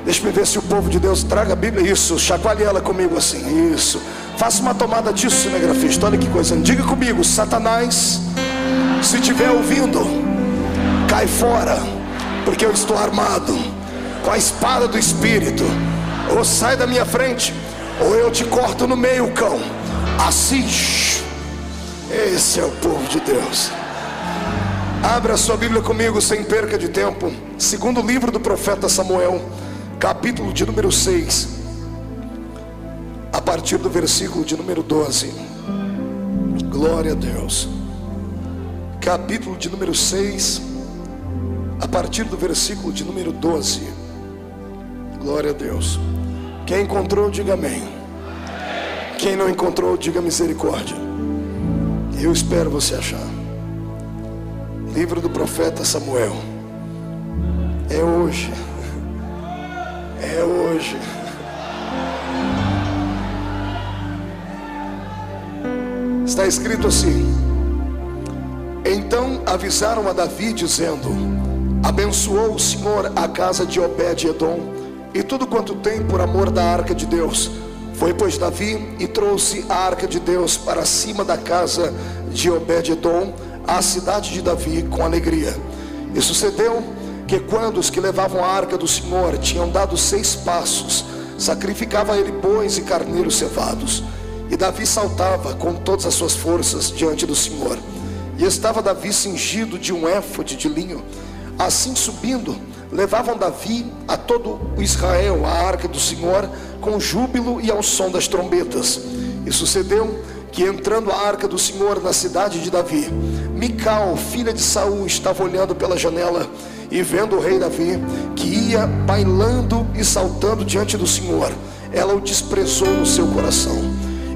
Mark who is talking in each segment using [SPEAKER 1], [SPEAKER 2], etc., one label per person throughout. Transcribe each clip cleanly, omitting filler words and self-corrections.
[SPEAKER 1] Deixa eu ver se o povo de Deus traga a Bíblia. Isso, chacoalhe ela comigo assim. Isso, faça uma tomada disso, cinegrafista. Olha que coisa, diga comigo: Satanás, se estiver ouvindo, cai fora, porque eu estou armado com a espada do Espírito. Ou sai da minha frente, ou eu te corto no meio, cão. Assim. Esse é o povo de Deus. Abra a sua Bíblia comigo sem perca de tempo. Segundo livro do profeta Samuel, capítulo de número 6, a partir do versículo de número 12. Glória a Deus. Capítulo de número 6, a partir do versículo de número 12. Glória a Deus. Quem encontrou, diga amém. Quem não encontrou, diga misericórdia. Eu espero você achar. Livro do profeta Samuel. É hoje. É hoje. Está escrito assim: então avisaram a Davi dizendo: abençoou o Senhor a casa de Obed-edom e tudo quanto tem por amor da arca de Deus. Foi pois Davi e trouxe a arca de Deus para cima da casa de Obed-edom, à cidade de Davi, com alegria. E sucedeu que quando os que levavam a arca do Senhor tinham dado 6 passos, sacrificava ele bois e carneiros cevados. E Davi saltava com todas as suas forças diante do Senhor. E estava Davi cingido de um éfode de linho. Assim subindo, levavam Davi a todo o Israel a arca do Senhor com júbilo e ao som das trombetas. E sucedeu que, entrando a arca do Senhor na cidade de Davi, Mical, filha de Saul, estava olhando pela janela, e vendo o rei Davi, que ia bailando e saltando diante do Senhor, ela o desprezou no seu coração.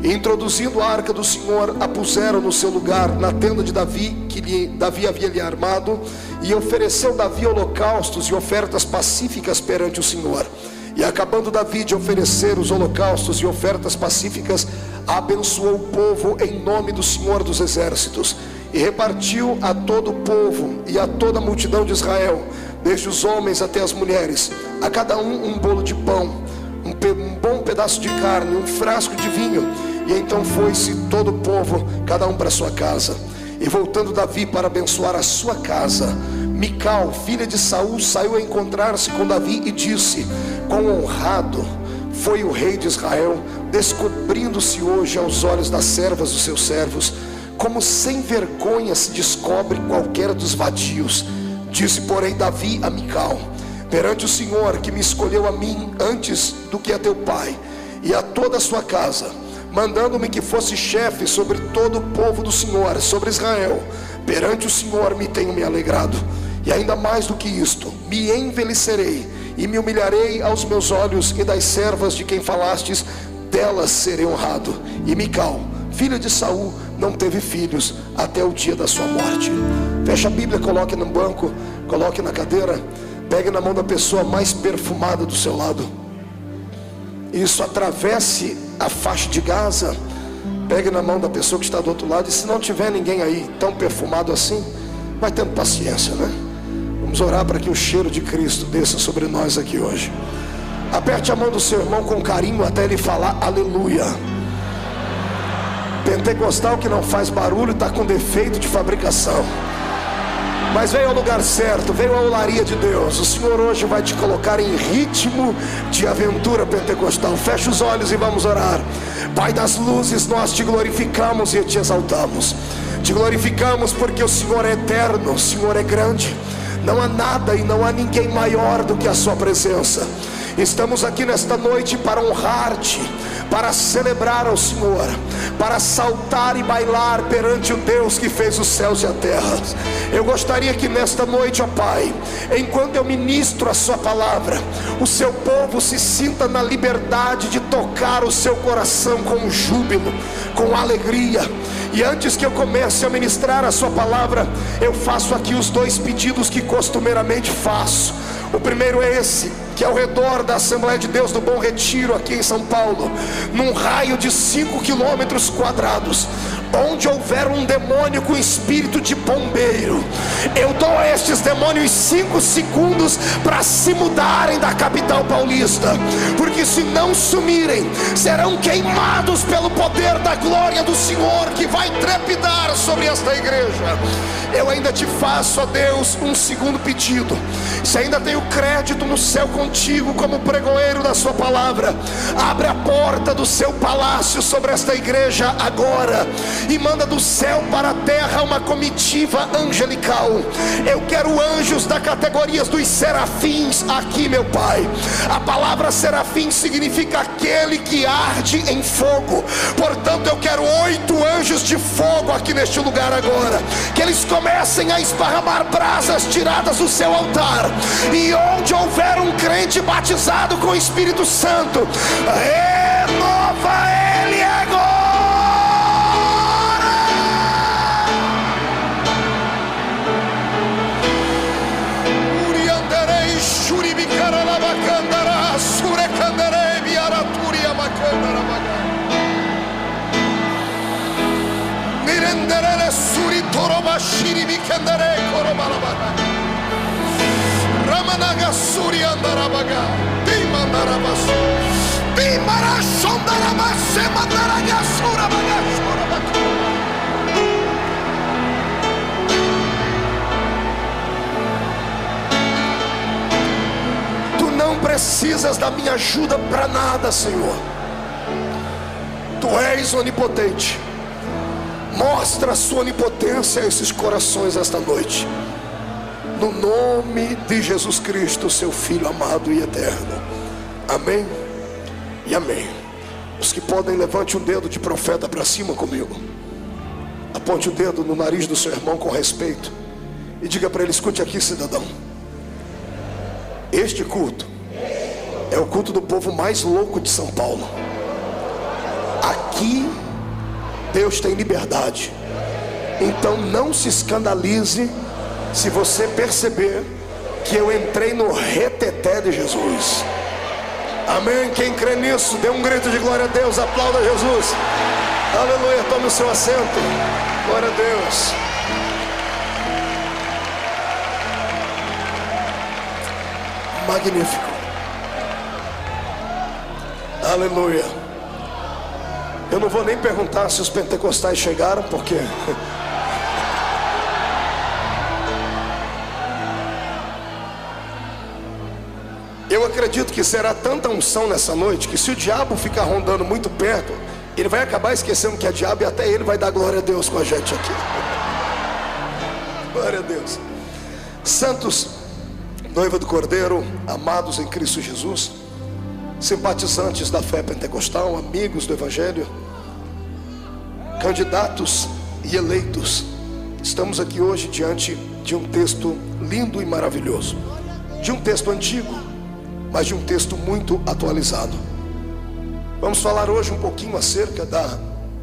[SPEAKER 1] E introduzindo a arca do Senhor, a puseram no seu lugar na tenda de Davi, que Davi havia lhe armado. E ofereceu Davi holocaustos e ofertas pacíficas perante o Senhor. E acabando Davi de oferecer os holocaustos e ofertas pacíficas, abençoou o povo em nome do Senhor dos exércitos, e repartiu a todo o povo e a toda a multidão de Israel, desde os homens até as mulheres, a cada um bolo de pão, um bom pedaço de carne, um frasco de vinho. E então foi-se todo o povo, cada um para sua casa. E voltando Davi para abençoar a sua casa, Mical, filha de Saul, saiu a encontrar-se com Davi e disse: quão honrado foi o rei de Israel, descobrindo-se hoje aos olhos das servas dos seus servos, como sem vergonha se descobre qualquer dos vadios. Disse, porém, Davi a Mical: perante o Senhor, que me escolheu a mim antes do que a teu pai e a toda a sua casa, mandando-me que fosse chefe sobre todo o povo do Senhor, sobre Israel, perante o Senhor me tenho me alegrado. E ainda mais do que isto, me envelhecerei e me humilharei aos meus olhos, e das servas de quem falastes, delas serei honrado. E Mical, filha de Saul, não teve filhos até o dia da sua morte. Feche a Bíblia, coloque no banco, coloque na cadeira, pegue na mão da pessoa mais perfumada do seu lado. Isso, atravesse a faixa de Gaza, pegue na mão da pessoa que está do outro lado. E se não tiver ninguém aí tão perfumado assim, vai tendo paciência, né? Vamos orar para que o cheiro de Cristo desça sobre nós aqui hoje. Aperte a mão do seu irmão com carinho até ele falar aleluia. Pentecostal que não faz barulho está com defeito de fabricação, mas veio ao lugar certo, veio à olaria de Deus. O Senhor hoje vai te colocar em ritmo de aventura pentecostal. Feche os olhos e vamos orar. Pai das luzes, nós te glorificamos e te exaltamos. Te glorificamos porque o Senhor é eterno, o Senhor é grande. Não há nada e não há ninguém maior do que a sua presença. Estamos aqui nesta noite para honrar-te, para celebrar ao Senhor, para saltar e bailar perante o Deus que fez os céus e a terra. Eu gostaria que nesta noite, ó Pai, enquanto eu ministro a sua palavra, o seu povo se sinta na liberdade de tocar o seu coração com júbilo, com alegria. E antes que eu comece a ministrar a sua palavra, eu faço aqui os 2 pedidos que costumeiramente faço. O primeiro é esse, que ao redor da Assembleia de Deus do Bom Retiro, aqui em São Paulo, num raio de 5 quilômetros quadrados, Onde houver um demônio com espírito de bombeiro, eu dou a estes demônios 5 segundos para se mudarem da capital paulista, porque se não sumirem, serão queimados pelo poder da glória do Senhor, que vai trepidar sobre esta igreja. Eu ainda te faço, ó Deus, um segundo pedido. Se ainda tenho crédito no céu contigo como pregoeiro da sua palavra, abre a porta do seu palácio sobre esta igreja agora, e manda do céu para a terra uma comitiva angelical. Eu quero anjos da categoria dos serafins aqui, meu Pai. A palavra serafim significa aquele que arde em fogo. Portanto, eu quero 8 anjos de fogo aqui neste lugar agora, que eles comecem a esparramar brasas tiradas do seu altar, e onde houver um crente batizado com o Espírito Santo, renova ele agora. Urianderei shuribikara lavakandara surekanderei biaraturia makandara maga nirenderele suri toroba shiribikandere korobalabaka ramanaga suri andarabaga dimandarabasu dimarashondarabase mandaraga surabaga surabaka. Tu não precisas da minha ajuda para nada, Senhor. Tu és onipotente. Mostra a sua onipotência a esses corações esta noite, no nome de Jesus Cristo, seu Filho amado e eterno. Amém e amém. Os que podem, levante o dedo de profeta para cima comigo. Aponte o dedo no nariz do seu irmão com respeito e diga para ele: escute aqui, cidadão. Este culto é o culto do povo mais louco de São Paulo. Aqui Deus tem liberdade. Então não se escandalize se você perceber que eu entrei no reteté de Jesus. Amém? Quem crê nisso, dê um grito de glória a Deus. Aplauda Jesus. Aleluia. Tome o seu assento. Glória a Deus. Magnífico. Aleluia. Eu não vou nem perguntar se os pentecostais chegaram, porque eu acredito que será tanta unção nessa noite, que se o diabo ficar rondando muito perto, ele vai acabar esquecendo que é diabo, e até ele vai dar glória a Deus com a gente aqui. Glória a Deus. Santos, noiva do Cordeiro, amados em Cristo Jesus, simpatizantes da fé pentecostal, amigos do Evangelho, candidatos e eleitos, estamos aqui hoje diante de um texto lindo e maravilhoso, de um texto antigo, mas de um texto muito atualizado. Vamos falar hoje um pouquinho acerca da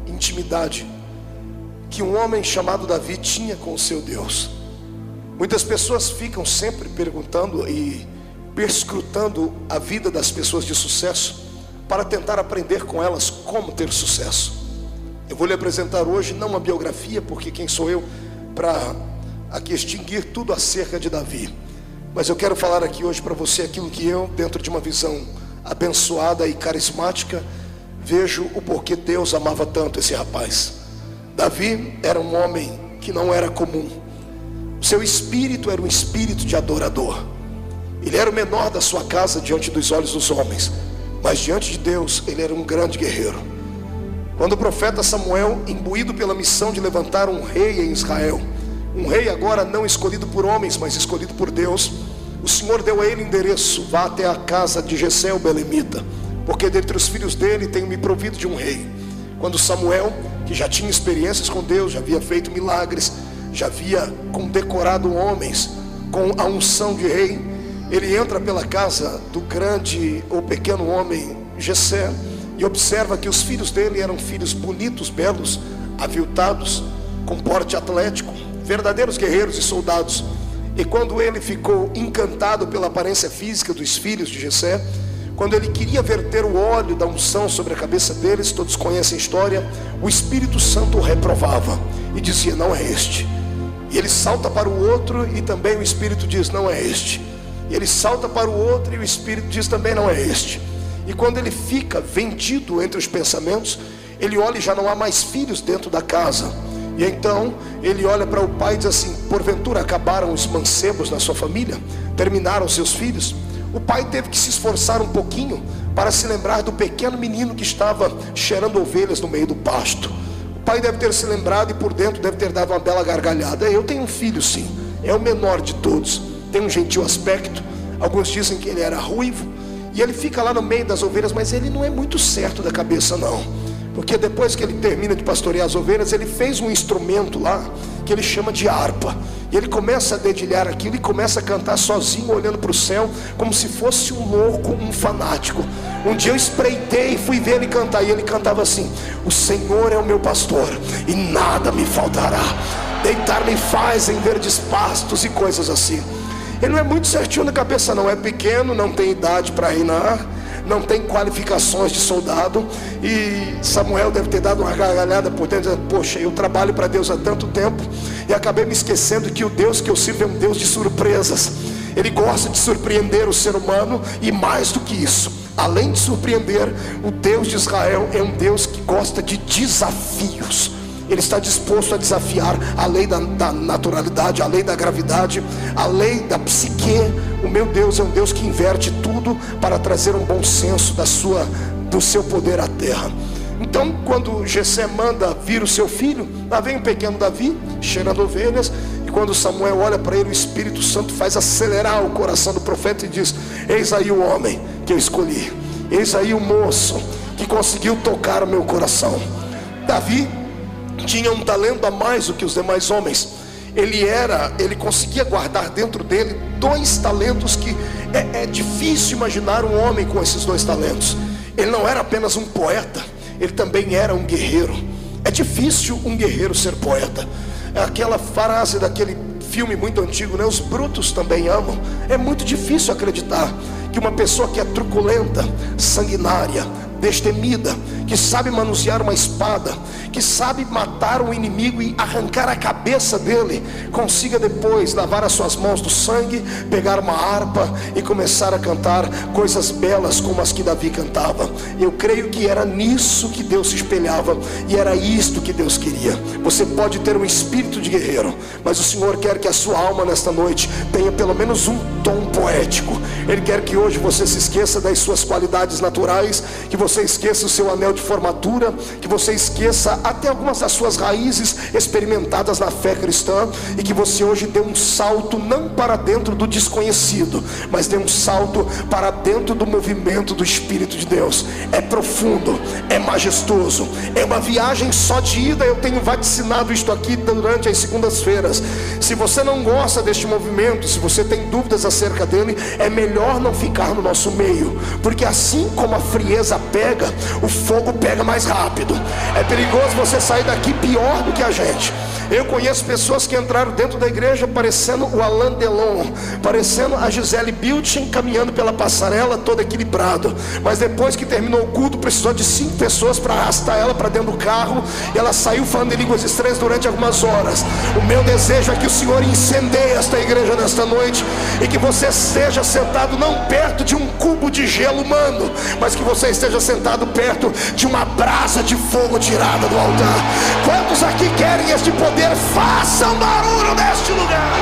[SPEAKER 1] intimidade que um homem chamado Davi tinha com o seu Deus. Muitas pessoas ficam sempre perguntando e perscrutando a vida das pessoas de sucesso para tentar aprender com elas como ter sucesso. Eu vou lhe apresentar hoje não uma biografia, porque quem sou eu para aqui extinguir tudo acerca de Davi, mas eu quero falar aqui hoje para você aquilo que eu, dentro de uma visão abençoada e carismática, vejo o porquê Deus amava tanto esse rapaz. Davi era um homem que não era comum. O seu espírito era um espírito de adorador. Ele era o menor da sua casa diante dos olhos dos homens, mas diante de Deus ele era um grande guerreiro. Quando o profeta Samuel, imbuído pela missão de levantar um rei em Israel, um rei agora não escolhido por homens, mas escolhido por Deus, o Senhor deu a ele endereço: vá até a casa de Jessé o belemita, porque dentre os filhos dele tenho me provido de um rei. Quando Samuel, que já tinha experiências com Deus, já havia feito milagres, já havia condecorado homens com a unção de rei, ele entra pela casa do grande ou pequeno homem Jessé e observa que os filhos dele eram filhos bonitos, belos, aviltados, com porte atlético, verdadeiros guerreiros e soldados. E quando ele ficou encantado pela aparência física dos filhos de Jessé, quando ele queria verter o óleo da unção sobre a cabeça deles, todos conhecem a história, o Espírito Santo o reprovava e dizia: não é este. E ele salta para o outro e também o Espírito diz: não é este. E ele salta para o outro e o Espírito diz: também não é este. E quando ele fica vendido entre os pensamentos, ele olha e já não há mais filhos dentro da casa. E então ele olha para o pai e diz assim: porventura acabaram os mancebos na sua família? Terminaram seus filhos? O pai teve que se esforçar um pouquinho para se lembrar do pequeno menino que estava cheirando ovelhas no meio do pasto. O pai deve ter se lembrado e por dentro deve ter dado uma bela gargalhada. Eu tenho um filho, sim, é o menor de todos, tem um gentil aspecto. Alguns dizem que ele era ruivo. E ele fica lá no meio das ovelhas, mas ele não é muito certo da cabeça não, porque depois que ele termina de pastorear as ovelhas, ele fez um instrumento lá que ele chama de harpa. E ele começa a dedilhar aquilo e começa a cantar sozinho, olhando para o céu, como se fosse um louco, um fanático. Um dia eu espreitei e fui ver ele cantar, e ele cantava assim: o Senhor é o meu pastor e nada me faltará, deitar-me faz em verdes pastos e coisas assim. Ele não é muito certinho na cabeça não, é pequeno, não tem idade para reinar, não tem qualificações de soldado. E Samuel deve ter dado uma gargalhada por dentro, dizendo: poxa, eu trabalho para Deus há tanto tempo e acabei me esquecendo que o Deus que eu sirvo é um Deus de surpresas. Ele gosta de surpreender o ser humano, e mais do que isso, além de surpreender, o Deus de Israel é um Deus que gosta de desafios. Ele está disposto a desafiar a lei da naturalidade, a lei da gravidade, a lei da psique. O meu Deus é um Deus que inverte tudo para trazer um bom senso do seu poder à terra. Então, quando Jessé manda vir o seu filho, lá vem o pequeno Davi, cheirando ovelhas. E quando Samuel olha para ele, o Espírito Santo faz acelerar o coração do profeta e diz: eis aí o homem que eu escolhi, eis aí o moço que conseguiu tocar o meu coração. Davi tinha um talento a mais do que os demais homens. Ele conseguia guardar dentro dele 2 talentos que é difícil imaginar um homem com esses 2 talentos. Ele não era apenas um poeta, ele também era um guerreiro. É difícil um guerreiro ser poeta. É aquela frase daquele filme muito antigo, né? Os brutos também amam. É muito difícil acreditar que uma pessoa que é truculenta, sanguinária, destemida, que sabe manusear uma espada, que sabe matar um inimigo e arrancar a cabeça dele, consiga depois lavar as suas mãos do sangue, pegar uma harpa e começar a cantar coisas belas como as que Davi cantava. Eu creio que era nisso que Deus se espelhava, e era isto que Deus queria. Você pode ter um espírito de guerreiro, mas o Senhor quer que a sua alma nesta noite tenha pelo menos um tom poético. Ele quer que hoje você se esqueça das suas qualidades naturais, que você esqueça o seu anel de formatura, que você esqueça até algumas das suas raízes experimentadas na fé cristã, e que você hoje dê um salto não para dentro do desconhecido, mas dê um salto para dentro do movimento do Espírito de Deus. É profundo, é majestoso, é uma viagem só de ida. Eu tenho vaticinado isto aqui durante as segundas-feiras. Se você não gosta deste movimento, se você tem dúvidas acerca dele, é melhor não ficar no nosso meio, porque assim como a frieza pega, o fogo pega mais rápido. É perigoso você sair daqui pior do que a gente. Eu conheço pessoas que entraram dentro da igreja parecendo o Alain Delon, parecendo a Gisele Bündchen, caminhando pela passarela todo equilibrado, mas depois que terminou o culto precisou de 5 pessoas para arrastar ela para dentro do carro, e ela saiu falando em línguas estranhas durante algumas horas. O meu desejo é que o Senhor incendeie esta igreja nesta noite, e que você esteja sentado não perto de um cubo de gelo humano, mas que você esteja sentado perto de uma brasa de fogo tirada do altar. Quantos aqui querem este poder? Façam barulho neste lugar.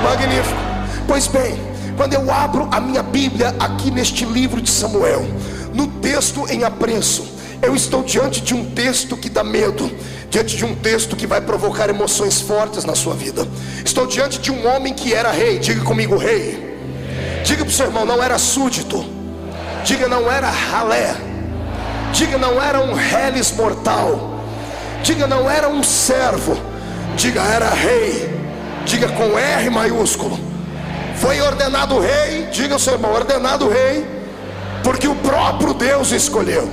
[SPEAKER 1] Magnífico. Pois bem, quando eu abro a minha Bíblia aqui neste livro de Samuel, no texto em apreço, eu estou diante de um texto que dá medo, diante de um texto que vai provocar emoções fortes na sua vida. Estou diante de um homem que era rei. Diga comigo, rei. Diga para o seu irmão, não era súdito. Diga, não era ralé. Diga, não era um reles mortal. Diga, não era um servo. Diga, era rei. Diga com R maiúsculo. Foi ordenado rei. Diga ao seu irmão, ordenado rei, porque o próprio Deus escolheu.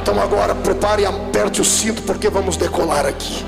[SPEAKER 1] Então agora prepare e aperte o cinto, porque vamos decolar aqui.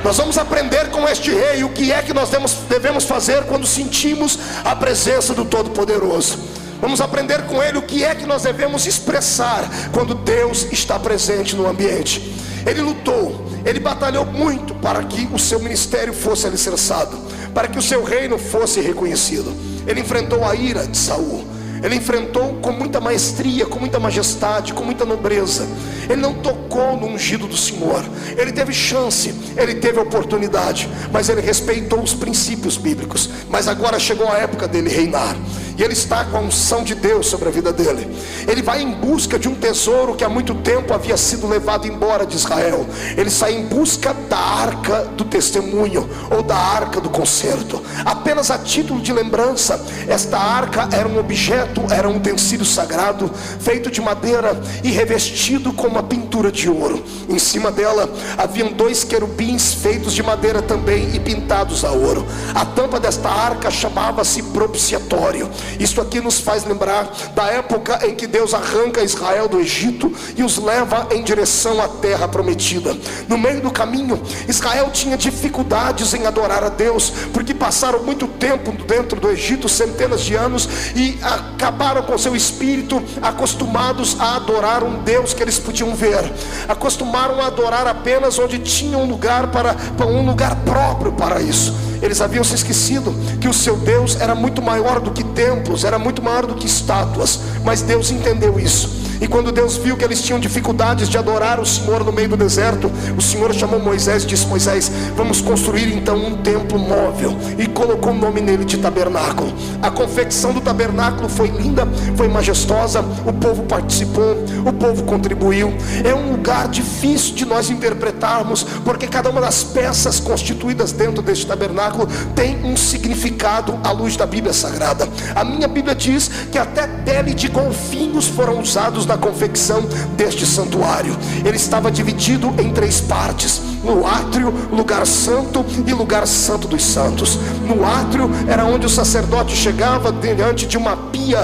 [SPEAKER 1] Nós vamos aprender com este rei o que é que nós devemos fazer quando sentimos a presença do Todo-Poderoso. Vamos aprender com ele o que é que nós devemos expressar quando Deus está presente no ambiente. Ele lutou, ele batalhou muito para que o seu ministério fosse alicerçado, para que o seu reino fosse reconhecido. Ele enfrentou a ira de Saul. Ele enfrentou com muita maestria, com muita majestade, com muita nobreza. Ele não tocou no ungido do Senhor. Ele teve chance, ele teve oportunidade, mas ele respeitou os princípios bíblicos. Mas agora chegou a época dele reinar, e ele está com a unção de Deus sobre a vida dele. Ele vai em busca de um tesouro que há muito tempo havia sido levado embora de Israel. Ele sai em busca da arca do testemunho, ou da arca do concerto. Apenas a título de lembrança, esta arca era um objeto, era um utensílio sagrado, feito de madeira e revestido com uma pintura de ouro. Em cima dela haviam 2 querubins feitos de madeira também e pintados a ouro. A tampa desta arca chamava-se propiciatório. Isso aqui nos faz lembrar da época em que Deus arranca Israel do Egito e os leva em direção à terra prometida. No meio do caminho, Israel tinha dificuldades em adorar a Deus, porque passaram muito tempo dentro do Egito, centenas de anos, e acabaram com seu espírito acostumados a adorar um Deus que eles podiam ver. Acostumaram a adorar apenas onde tinha um lugar próprio para isso. Eles haviam se esquecido que o seu Deus era muito maior do que templos, era muito maior do que estátuas. Mas Deus entendeu isso. E quando Deus viu que eles tinham dificuldades de adorar o Senhor no meio do deserto, o Senhor chamou Moisés e disse: Moisés, vamos construir então um templo móvel. E colocou o nome nele de tabernáculo. A confecção do tabernáculo foi linda, foi majestosa. O povo participou, o povo contribuiu. É um lugar difícil de nós interpretarmos, porque cada uma das peças constituídas dentro deste tabernáculo tem um significado à luz da Bíblia Sagrada. A minha Bíblia diz que até pele de golfinhos foram usados na confecção deste santuário. Ele estava dividido em 3 partes: no átrio, lugar santo e lugar santo dos santos. No átrio era onde o sacerdote chegava diante de uma pia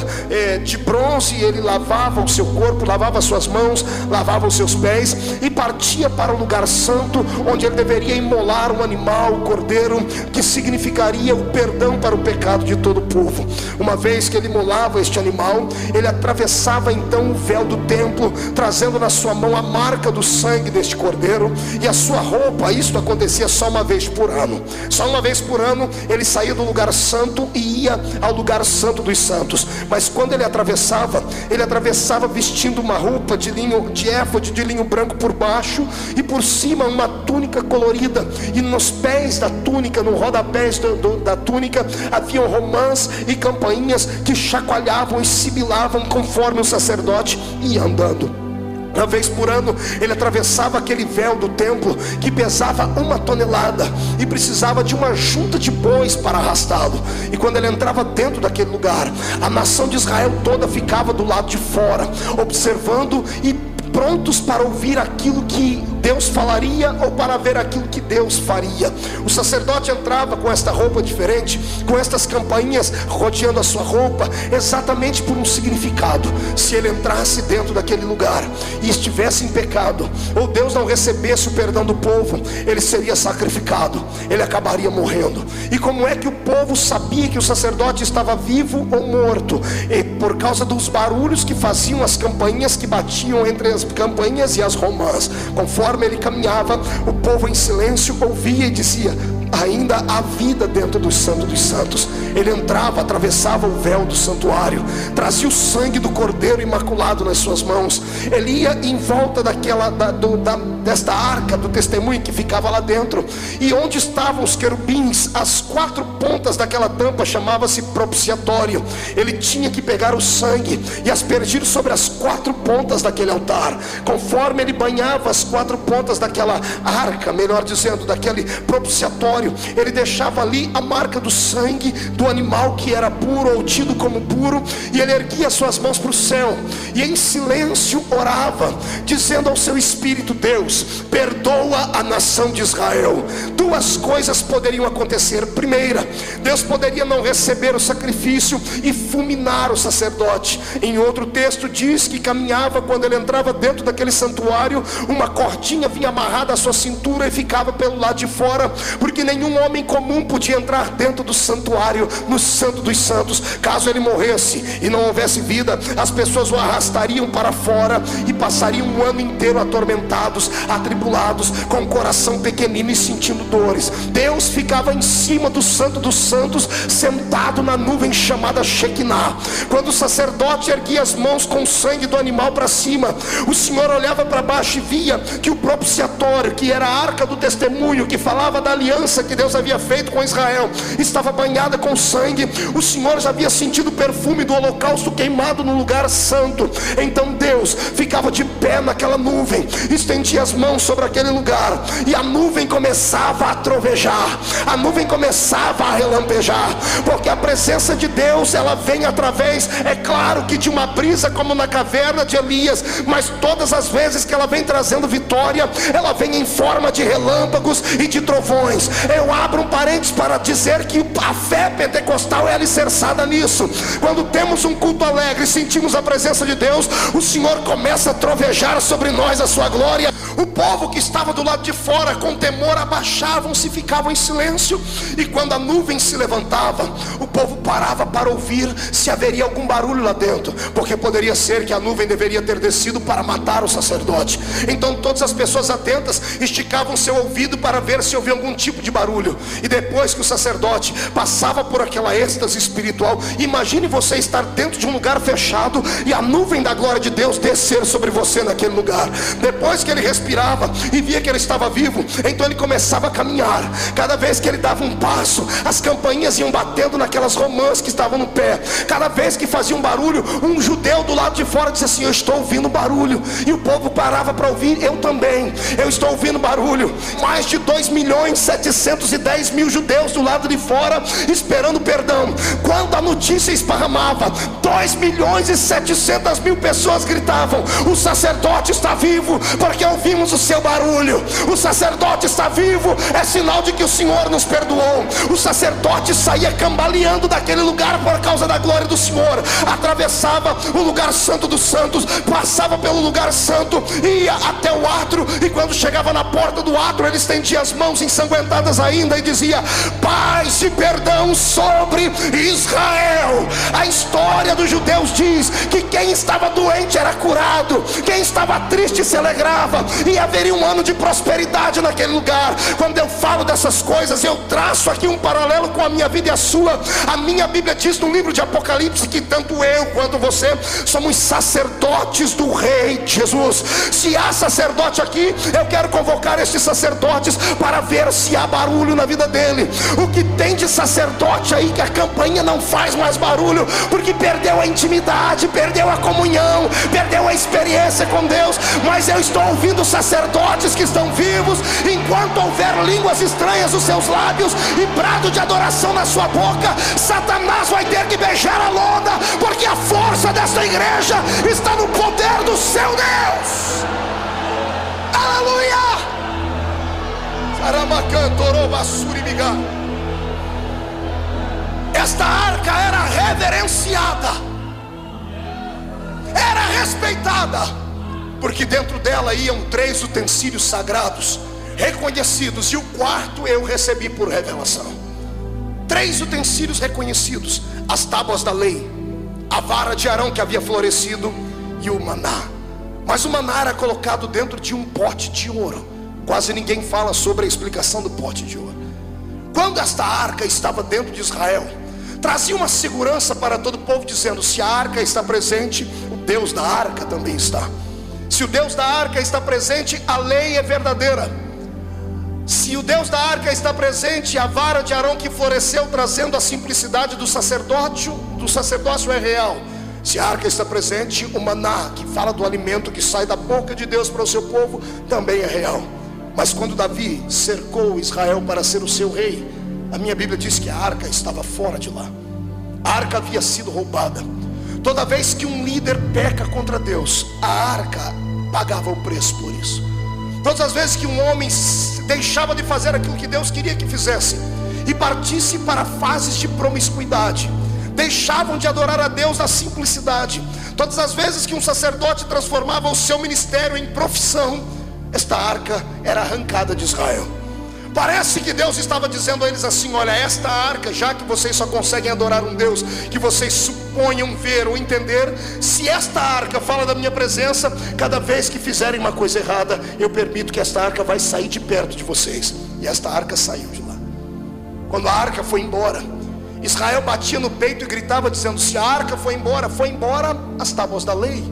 [SPEAKER 1] de bronze, e ele lavava o seu corpo, lavava suas mãos, lavava os seus pés, e partia para o lugar santo, onde ele deveria imolar um animal, o cordeiro, que significaria o perdão para o pecado de todo o povo. Uma vez que ele imolava este animal, ele atravessava então o véu do templo, trazendo na sua mão a marca do sangue deste cordeiro, e a sua roupa. Isso acontecia só uma vez por ano. Só uma vez por ano ele saía do lugar santo e ia ao lugar santo dos santos. Mas quando ele atravessava vestindo uma roupa de linho, de éfode de linho branco por baixo, e por cima uma túnica colorida. E nos pés da túnica, no rodapés da túnica, haviam romãs e campainhas que chacoalhavam e sibilavam conforme o sacerdote ia andando. Uma vez por ano ele atravessava aquele véu do templo, que pesava 1 tonelada, e precisava de uma junta de bois para arrastá-lo. E quando ele entrava dentro daquele lugar, a nação de Israel toda ficava do lado de fora, observando e prontos para ouvir aquilo que Deus falaria, ou para ver aquilo que Deus faria. O sacerdote entrava com esta roupa diferente, com estas campainhas rodeando a sua roupa, exatamente por um significado. Se ele entrasse dentro daquele lugar e estivesse em pecado, ou Deus não recebesse o perdão do povo, ele seria sacrificado, ele acabaria morrendo. E como é que o povo sabia que o sacerdote estava vivo ou morto? E por causa dos barulhos que faziam as campainhas, que batiam entre as campainhas e as romãs. Conforme ele caminhava, o povo em silêncio ouvia e dizia: ainda há vida dentro do Santo dos Santos. Ele entrava, atravessava o véu do santuário, trazia o sangue do cordeiro imaculado nas suas mãos. Ele ia em volta desta arca do testemunho que ficava lá dentro. E onde estavam os querubins, as 4 pontas daquela tampa chamava-se propiciatório. Ele tinha que pegar o sangue e aspergir sobre as 4 pontas daquele altar. Conforme ele banhava as 4 pontas daquela arca, melhor dizendo, daquele propiciatório, santuário, ele deixava ali a marca do sangue do animal que era puro ou tido como puro, e ele erguia suas mãos para o céu e em silêncio orava, dizendo ao seu espírito: Deus, perdoa a nação de Israel. Duas coisas poderiam acontecer. Primeira, Deus poderia não receber o sacrifício e fulminar o sacerdote. Em outro texto diz que caminhava, quando ele entrava dentro daquele santuário, uma cordinha vinha amarrada à sua cintura e ficava pelo lado de fora, porque nenhum homem comum podia entrar dentro do santuário, no Santo dos Santos. Caso ele morresse e não houvesse vida, as pessoas o arrastariam para fora e passariam um ano inteiro atormentados, atribulados, com o coração pequenino e sentindo dores. Deus ficava em cima do Santo dos Santos, sentado na nuvem chamada Shekinah. Quando o sacerdote erguia as mãos com o sangue do animal para cima, o Senhor olhava para baixo e via que o propiciatório, que era a arca do testemunho, que falava da aliança que Deus havia feito com Israel, estava banhada com sangue. O Senhor já havia sentido o perfume do holocausto queimado no lugar santo. Então Deus ficava de pé naquela nuvem, estendia as mãos sobre aquele lugar, e a nuvem começava a trovejar, a nuvem começava a relampejar, porque a presença de Deus, ela vem através, é claro que de uma brisa, como na caverna de Elias, mas todas as vezes que ela vem trazendo vitória, ela vem em forma de relâmpagos e de trovões. Eu abro um parênteses para dizer que a fé pentecostal é alicerçada nisso. Quando temos um culto alegre e sentimos a presença de Deus, o Senhor começa a trovejar sobre nós a sua glória. O povo que estava do lado de fora, com temor, abaixavam-se e ficavam em silêncio, e quando a nuvem se levantava, o povo parava para ouvir se haveria algum barulho lá dentro, porque poderia ser que a nuvem deveria ter descido para matar o sacerdote. Então todas as pessoas atentas esticavam seu ouvido para ver se havia algum tipo de barulho. E depois que o sacerdote passava por aquela êxtase espiritual, imagine você estar dentro de um lugar fechado e a nuvem da glória de Deus descer sobre você naquele lugar. Depois que ele respirava e via que ele estava vivo, então ele começava a caminhar. Cada vez que ele dava um passo, as campainhas iam batendo naquelas romãs que estavam no pé. Cada vez que fazia um barulho, um judeu do lado de fora dizia assim: eu estou ouvindo barulho. E o povo parava para ouvir. Eu também, eu estou ouvindo barulho. Mais de 2.710.000 judeus do lado de fora esperando perdão. Quando a notícia esparramava, 2.700.000 pessoas gritavam: o sacerdote está vivo, porque ouvimos o seu barulho. O sacerdote está vivo, é sinal de que o Senhor nos perdoou. O sacerdote saía cambaleando daquele lugar por causa da glória do Senhor, atravessava o lugar santo dos santos, passava pelo lugar santo, ia até o átrio, e quando chegava na porta do átrio, ele estendia as mãos ensanguentadas ainda e dizia: paz e perdão sobre Israel. A história dos judeus diz que quem estava doente era curado, quem estava triste se alegrava, e haveria um ano de prosperidade naquele lugar. Quando eu falo dessas coisas, eu traço aqui um paralelo com a minha vida e a sua. A minha Bíblia diz no livro de Apocalipse que tanto eu quanto você somos sacerdotes do Rei Jesus. Se há sacerdote aqui, eu quero convocar estes sacerdotes para ver se há barulho na vida dele. O que tem de sacerdote aí que a campainha não faz mais barulho, porque perdeu a intimidade, perdeu a comunhão, perdeu a experiência com Deus. Mas eu estou ouvindo sacerdotes que estão vivos, enquanto houver línguas estranhas nos seus lábios e brado de adoração na sua boca, Satanás vai ter que beijar a lona, porque a força desta igreja está no poder do seu Deus. Aleluia. Esta arca era reverenciada, era respeitada, porque dentro dela iam 3 utensílios sagrados reconhecidos, e o quarto eu recebi por revelação. 3 utensílios reconhecidos: as tábuas da lei, a vara de Arão que havia florescido e o maná. Mas o maná era colocado dentro de um pote de ouro. Quase ninguém fala sobre a explicação do pote de ouro. Quando esta arca estava dentro de Israel, trazia uma segurança para todo o povo, dizendo: se a arca está presente, o Deus da arca também está. Se o Deus da arca está presente, a lei é verdadeira. Se o Deus da arca está presente, a vara de Arão que floresceu trazendo a simplicidade do sacerdócio é real. Se a arca está presente, o maná, que fala do alimento que sai da boca de Deus para o seu povo, também é real. Mas quando Davi cercou Israel para ser o seu rei, a minha Bíblia diz que a arca estava fora de lá. A arca havia sido roubada. Toda vez que um líder peca contra Deus, a arca pagava o preço por isso. Todas as vezes que um homem deixava de fazer aquilo que Deus queria que fizesse e partisse para fases de promiscuidade, deixavam de adorar a Deus na simplicidade. Todas as vezes que um sacerdote transformava o seu ministério em profissão, esta arca era arrancada de Israel. Parece que Deus estava dizendo a eles assim: olha, esta arca, já que vocês só conseguem adorar um Deus que vocês suponham ver ou entender, se esta arca fala da minha presença, cada vez que fizerem uma coisa errada, eu permito que esta arca vai sair de perto de vocês. E esta arca saiu de lá. Quando a arca foi embora, Israel batia no peito e gritava dizendo: se a arca foi embora as tábuas da lei.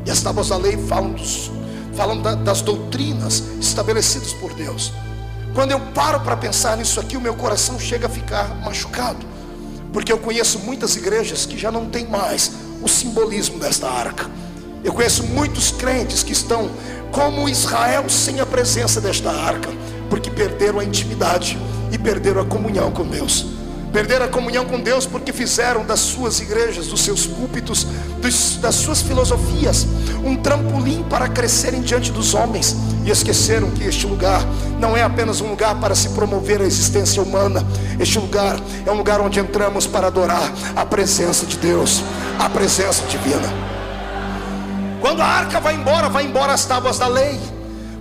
[SPEAKER 1] E as tábuas da lei falam das doutrinas estabelecidas por Deus. Quando eu paro para pensar nisso aqui, o meu coração chega a ficar machucado, porque eu conheço muitas igrejas que já não tem mais o simbolismo desta arca. Eu conheço muitos crentes que estão como Israel sem a presença desta arca, porque perderam a intimidade e perderam a comunhão com Deus. Perderam a comunhão com Deus porque fizeram das suas igrejas, dos seus púlpitos, das suas filosofias, um trampolim para crescerem diante dos homens. E esqueceram que este lugar não é apenas um lugar para se promover a existência humana. Este lugar é um lugar onde entramos para adorar a presença de Deus, a presença divina. Quando a arca vai embora as tábuas da lei.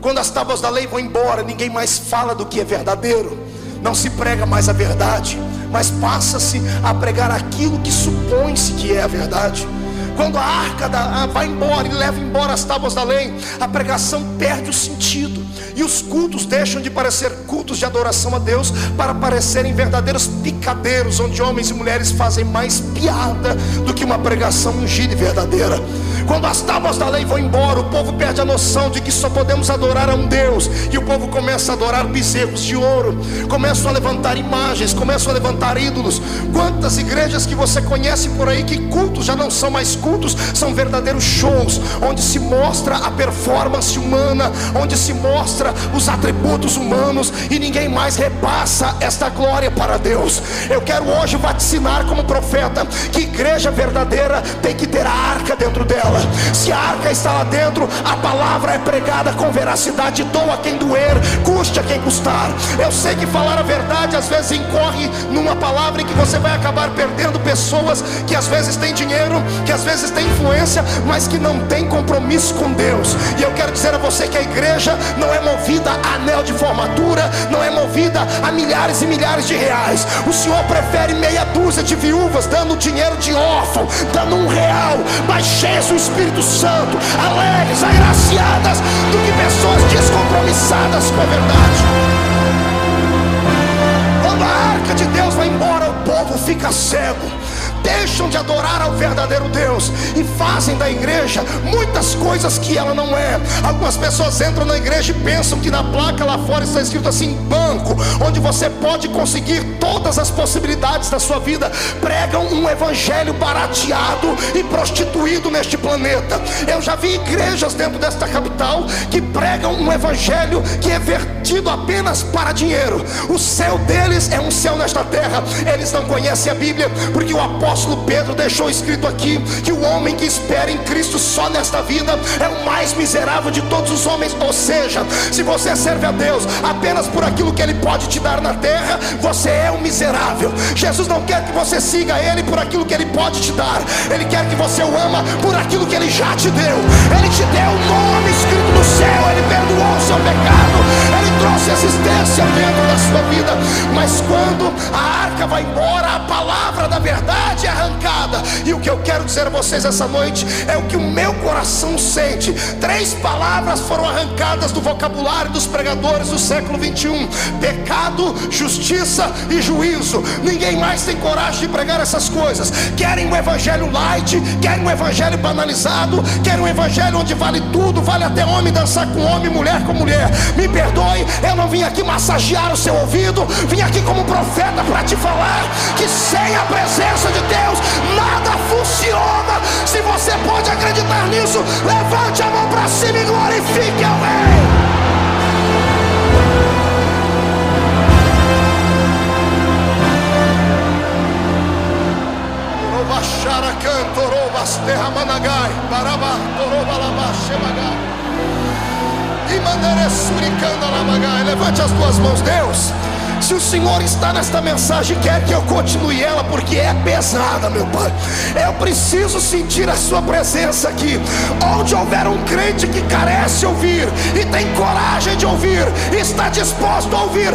[SPEAKER 1] Quando as tábuas da lei vão embora, ninguém mais fala do que é verdadeiro. Não se prega mais a verdade, mas passa-se a pregar aquilo que supõe-se que é a verdade. Quando a arca vai embora e leva embora as tábuas da lei, a pregação perde o sentido, e os cultos deixam de parecer cultos de adoração a Deus para parecerem verdadeiros picadeiros, onde homens e mulheres fazem mais piada do que uma pregação ungida e verdadeira. Quando as tábuas da lei vão embora, o povo perde a noção de que só podemos adorar a um Deus, e o povo começa a adorar bezerros de ouro, começam a levantar imagens, começam a levantar ídolos. Quantas igrejas que você conhece por aí que cultos já não são mais cultos, são verdadeiros shows, onde se mostra a performance humana, onde se mostra os atributos humanos, e ninguém mais repassa esta glória para Deus. Eu quero hoje vaticinar como profeta que igreja verdadeira tem que ter a arca dentro dela. Se a arca está lá dentro, a palavra é pregada com veracidade, doa quem doer, custe a quem custar. Eu sei que falar a verdade às vezes incorre numa palavra em que você vai acabar perdendo pessoas que às vezes têm dinheiro, que às vezes têm influência, mas que não têm compromisso com Deus. E eu quero dizer a você que a igreja não é movida a anel de formatura, não é movida a milhares e milhares de reais. O Senhor prefere meia dúzia de viúvas dando dinheiro de órfão, dando R$1, mas cheias do Espírito Santo, alegres, agraciadas, do que pessoas descompromissadas com a verdade. Quando a arca de Deus vai embora, o povo fica cego, deixam de adorar ao verdadeiro Deus e fazem da igreja muitas coisas que ela não é. Algumas pessoas entram na igreja e pensam que na placa lá fora está escrito assim: banco, onde você pode conseguir todas as possibilidades da sua vida. Pregam um evangelho barateado e prostituído neste planeta. Eu já vi igrejas dentro desta capital que pregam um evangelho que é vertido apenas para dinheiro. O céu deles é um céu nesta terra. Eles não conhecem a Bíblia, porque o apóstolo Pedro deixou escrito aqui que o homem que espera em Cristo só nesta vida é o mais miserável de todos os homens. Ou seja, se você serve a Deus apenas por aquilo que Ele pode te dar na terra, você é um miserável. Jesus não quer que você siga Ele por aquilo que Ele pode te dar. Ele quer que você o ama por aquilo que Ele já te deu. Ele te deu um nome escrito no céu, Ele perdoou o seu pecado, Ele trouxe assistência dentro da sua vida. Mas quando a arca vai embora, a palavra da verdade é arrancada. E o que eu quero dizer a vocês essa noite é o que o meu coração sente. 3 palavras foram arrancadas do vocabulário dos pregadores do século 21: pecado, justiça e juízo. Ninguém mais tem coragem de pregar essas coisas. Querem um evangelho light, querem um evangelho banalizado, querem um evangelho onde vale tudo, vale até homem dançar com homem, mulher com mulher. Me perdoe, eu não vim aqui massagear o seu ouvido, vim aqui como profeta para te falar que sem a presença de Deus nada funciona. Se você pode acreditar nisso, levante a mão para cima e glorifique ao Rei. Cantorobas terramanagai, baraba toroba laba shemagai. E manere suricanda labagai. Levante as tuas mãos, Deus. Se o Senhor está nesta mensagem, quer que eu continue ela, porque é pesada, meu Pai. Eu preciso sentir a sua presença aqui. Onde houver um crente que carece ouvir e tem coragem de ouvir, está disposto a ouvir,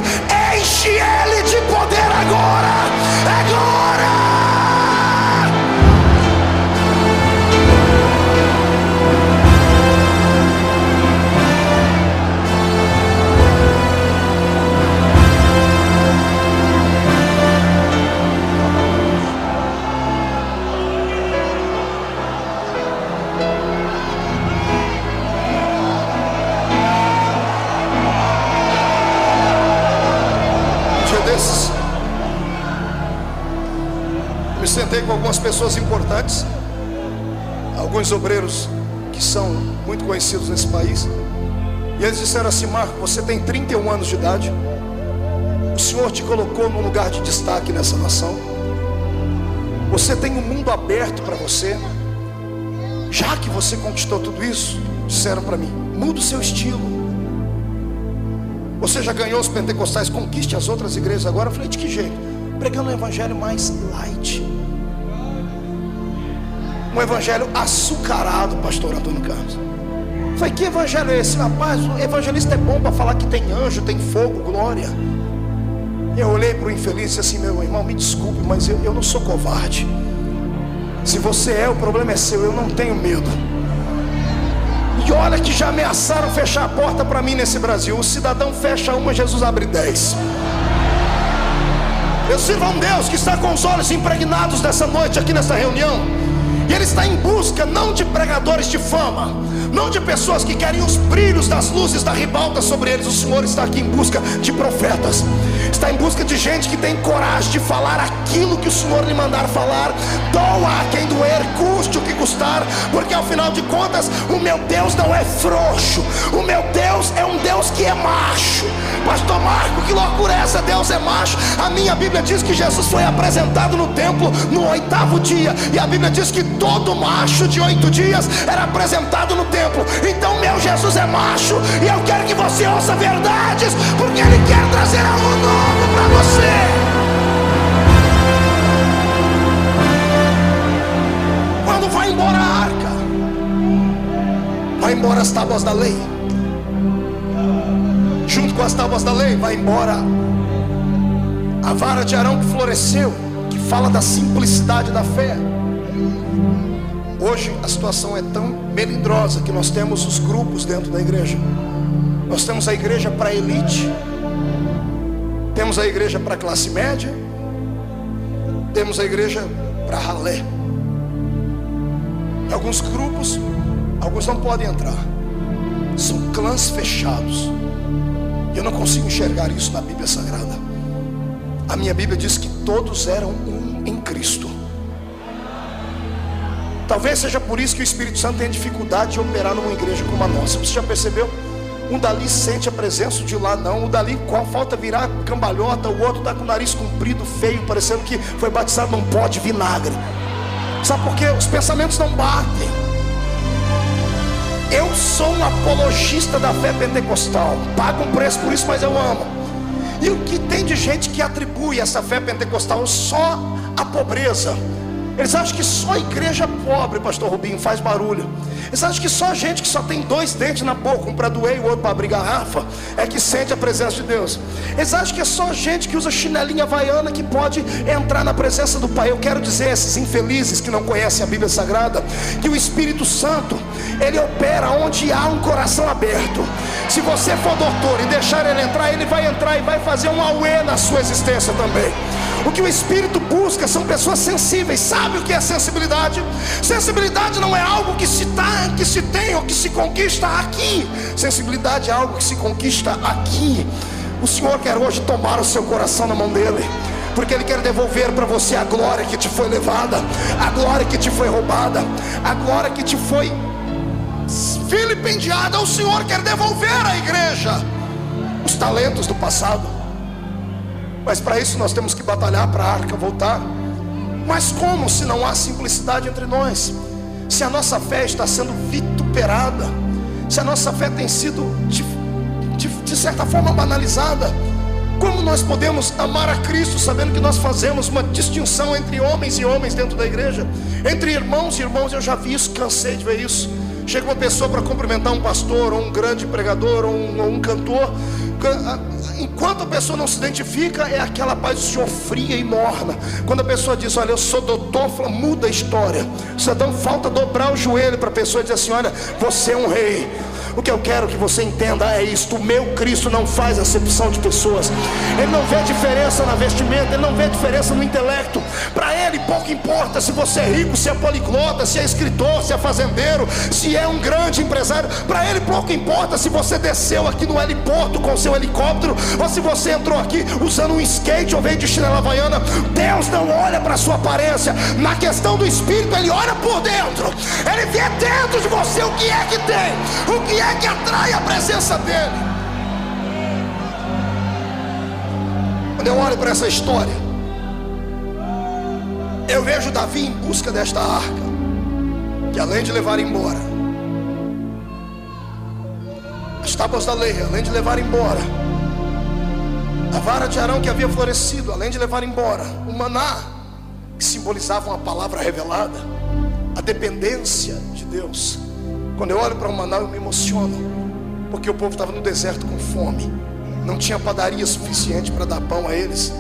[SPEAKER 1] enche ele de poder agora. Agora! Me sentei com algumas pessoas importantes, alguns obreiros que são muito conhecidos nesse país, e eles disseram assim: Marco, você tem 31 anos de idade, o Senhor te colocou num lugar de destaque nessa nação, você tem um mundo aberto para você. Já que você conquistou tudo isso, disseram para mim, muda o seu estilo. Você já ganhou os pentecostais, conquiste as outras igrejas agora. Eu falei, de que jeito? Pregando um evangelho mais light, um evangelho açucarado, pastor Antônio Carlos. Eu falei, que evangelho é esse? Rapaz, o evangelista é bom para falar que tem anjo, tem fogo, glória. Eu olhei para o infeliz e disse assim: meu irmão, me desculpe, mas eu não sou covarde. Se você é, o problema é seu, eu não tenho medo. E olha que já ameaçaram fechar a porta para mim nesse Brasil. O cidadão fecha uma, Jesus abre 10. Eu sirvo a um Deus que está com os olhos impregnados nessa noite aqui nessa reunião. E Ele está em busca não de pregadores de fama, não de pessoas que querem os brilhos das luzes da ribalta sobre eles. O Senhor está aqui em busca de profetas, está em busca de gente que tem coragem de falar aquilo que o Senhor lhe mandar falar. Doa a quem doer, custe o que custar, porque ao final de contas o meu Deus não é frouxo. O meu Deus é um Deus que é macho. Pastor Marco, que loucura é essa? Deus é macho? A minha Bíblia diz que Jesus foi apresentado no templo no 8º dia, e a Bíblia diz que todo macho de 8 dias era apresentado no templo. Então meu Jesus é macho, e eu quero que você ouça verdades, porque Ele quer trazer algo novo para você. Quando vai embora a arca, vai embora as tábuas da lei. Junto com as tábuas da lei, vai embora a vara de Arão que floresceu, que fala da simplicidade da fé. Hoje a situação é tão melindrosa que nós temos os grupos dentro da igreja. Nós temos a igreja para elite, temos a igreja para classe média, temos a igreja para ralé. Alguns grupos, alguns não podem entrar, são clãs fechados. E eu não consigo enxergar isso na Bíblia Sagrada. A minha Bíblia diz que todos eram um em Cristo. Talvez seja por isso que o Espírito Santo tem dificuldade de operar numa igreja como a nossa. Você já percebeu? Um dali sente a presença, de lá não. O dali, qual falta virar cambalhota, o outro está com o nariz comprido, feio, parecendo que foi batizado num pó de vinagre. Sabe por quê? Os pensamentos não batem. Eu sou um apologista da fé pentecostal, pago um preço por isso, mas eu amo. E o que tem de gente que atribui essa fé pentecostal só à pobreza? Eles acham que só igreja pobre, pastor Rubinho, faz barulho. Eles acham que só gente que só tem 2 dentes na boca, um para doer e o outro para abrir garrafa, é que sente a presença de Deus. Eles acham que é só gente que usa chinelinha havaiana que pode entrar na presença do Pai. Eu quero dizer a esses infelizes que não conhecem a Bíblia Sagrada, que o Espírito Santo, Ele opera onde há um coração aberto. Se você for doutor e deixar Ele vai entrar e vai fazer um auê na sua existência também. O que o Espírito busca são pessoas sensíveis. Sabe o que é sensibilidade? Sensibilidade não é algo que se tem ou que se conquista aqui. Sensibilidade é algo que se conquista aqui. O Senhor quer hoje tomar o seu coração na mão dEle, porque Ele quer devolver para você a glória que te foi levada, a glória que te foi roubada, a glória que te foi vilipendiada. O Senhor quer devolver à igreja os talentos do passado. Mas para isso nós temos que batalhar para a arca voltar. Mas como se não há simplicidade entre nós? Se a nossa fé está sendo vituperada, se a nossa fé tem sido de certa forma banalizada, como nós podemos amar a Cristo sabendo que nós fazemos uma distinção entre homens e homens dentro da igreja, entre irmãos e irmãos? Eu já vi isso, cansei de ver isso. Chega uma pessoa para cumprimentar um pastor, ou um grande pregador, ou um cantor, enquanto a pessoa não se identifica, é aquela paz do Senhor fria e morna. Quando a pessoa diz: olha, eu sou doutor, fala, muda a história. Só dá falta dobrar o joelho para a pessoa dizer assim: olha, você é um rei. O que eu quero que você entenda é isto: o meu Cristo não faz acepção de pessoas. Ele não vê diferença na vestimenta, ele não vê diferença no intelecto. Para ele pouco importa se você é rico, se é poliglota, se é escritor, se é fazendeiro, se é um grande empresário. Para ele pouco importa se você desceu aqui no heliporto com seu helicóptero, ou se você entrou aqui usando um skate ou veio de chinela havaiana. Deus não olha para a sua aparência. Na questão do espírito, ele olha por dentro. Ele vê dentro de você o que é que tem, o que é que atrai a presença dele. Quando eu olho para essa história, eu vejo Davi em busca desta arca, que além de levar embora as tábuas da lei, além de levar embora a vara de Arão que havia florescido, além de levar embora o maná, que simbolizava uma palavra revelada, a dependência de Deus. Quando eu olho para o maná, eu me emociono, porque o povo estava no deserto com fome. Não tinha padaria suficiente para dar pão a eles,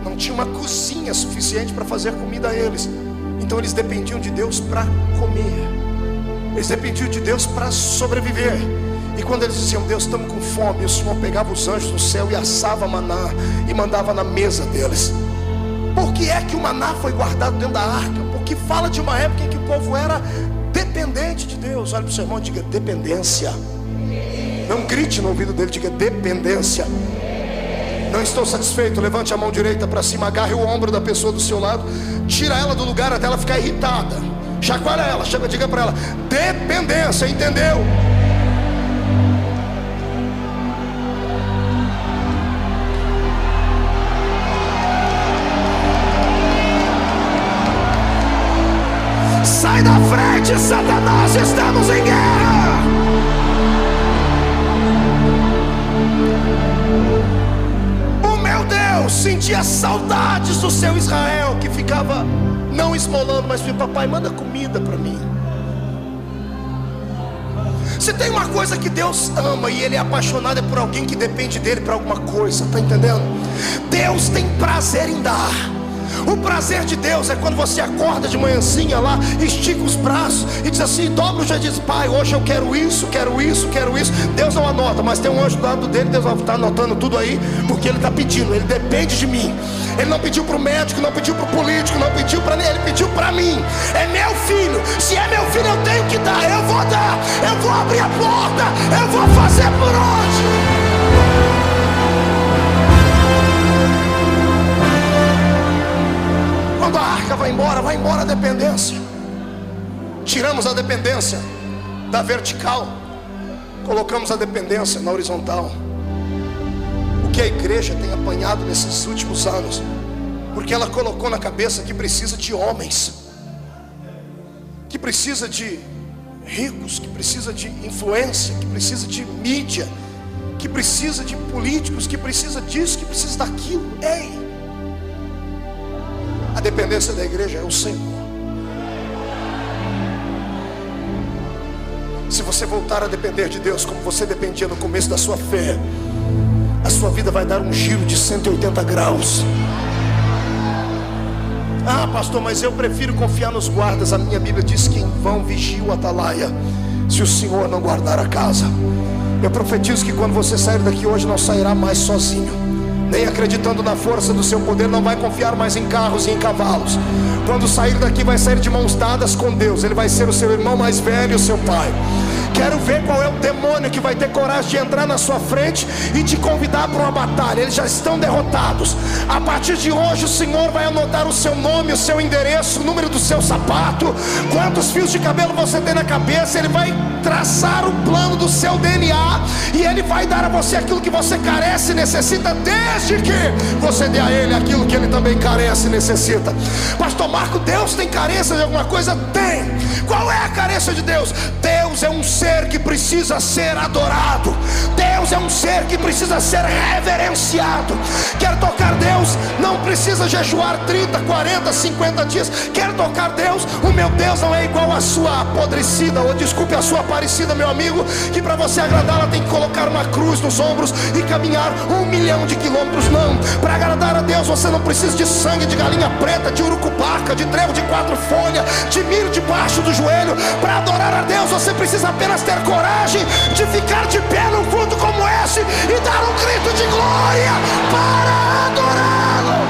[SPEAKER 1] não tinha uma cozinha suficiente para fazer comida a eles. Então eles dependiam de Deus para comer, eles dependiam de Deus para sobreviver. E quando eles diziam: Deus, estamos com fome, o Senhor pegava os anjos do céu e assava maná e mandava na mesa deles. Por que é que o maná foi guardado dentro da arca? Porque fala de uma época em que o povo era dependente de Deus. Olha para o seu irmão e diga: dependência. Não grite no ouvido dele, diga: dependência. Não estou satisfeito, levante a mão direita para cima, agarre o ombro da pessoa do seu lado, tira ela do lugar até ela ficar irritada, chacoalha ela, diga para ela: dependência, entendeu? Sai da frente, Satanás, estamos em guerra. O meu Deus sentia saudades do seu Israel, que ficava não esmolando, mas dizia: papai, manda comida para mim. Se tem uma coisa que Deus ama e Ele é apaixonado, é por alguém que depende dele para alguma coisa, tá entendendo? Deus tem prazer em dar. O prazer de Deus é quando você acorda de manhãzinha lá, estica os braços e diz assim, dobra o joelho e diz: pai, hoje eu quero isso, quero isso, quero isso. Deus não anota, mas tem um anjo do lado dele, Deus está anotando tudo aí, porque Ele está pedindo, Ele depende de mim. Ele não pediu para o médico, não pediu para o político, não pediu para ninguém, Ele pediu para mim. É meu filho, se é meu filho eu tenho que dar, eu vou dar, eu vou abrir a porta, eu vou fazer por onde. Quando a arca vai embora a dependência. Tiramos a dependência da vertical, colocamos a dependência na horizontal. O que a igreja tem apanhado nesses últimos anos, porque ela colocou na cabeça que precisa de homens, que precisa de ricos, que precisa de influência, que precisa de mídia, que precisa de políticos, que precisa disso, que precisa daquilo. Ei! A dependência da igreja é o Senhor. Se você voltar a depender de Deus como você dependia no começo da sua fé, a sua vida vai dar um giro de 180 graus. Ah, pastor, mas eu prefiro confiar nos guardas. A minha Bíblia diz que em vão vigia o atalaia, se o Senhor não guardar a casa. Eu profetizo que quando você sair daqui hoje, não sairá mais sozinho, nem acreditando na força do seu poder, não vai confiar mais em carros e em cavalos. Quando sair daqui, vai sair de mãos dadas com Deus. Ele vai ser o seu irmão mais velho, o seu pai, Quero ver qual é o demônio que vai ter coragem de entrar na sua frente e te convidar para uma batalha. Eles já estão derrotados. A partir de hoje o Senhor vai anotar o seu nome, o seu endereço, o número do seu sapato, quantos fios de cabelo você tem na cabeça. Ele vai traçar o plano do seu DNA e Ele vai dar a você aquilo que você carece e necessita, desde que você dê a Ele aquilo que Ele também carece e necessita. Pastor Marco, Deus tem carência de alguma coisa? Tem. Qual é a carência de Deus? Deus é um ser que precisa ser adorado. Deus é um ser que precisa ser reverenciado. Quer tocar Deus? Não precisa jejuar 30, 40, 50 dias. Quer tocar Deus? O meu Deus não é igual a sua apodrecida, ou desculpe, a sua parecida, meu amigo, que para você agradá-la tem que colocar uma cruz nos ombros e caminhar 1 milhão de quilômetros. Não, para agradar a Deus você não precisa de sangue de galinha preta, de urucubaca, de trevo de 4 folhas, de milho debaixo do joelho. Para adorar a Deus você precisa apenas ter coragem de ficar de pé num culto como esse e dar um grito de glória para adorá-lo.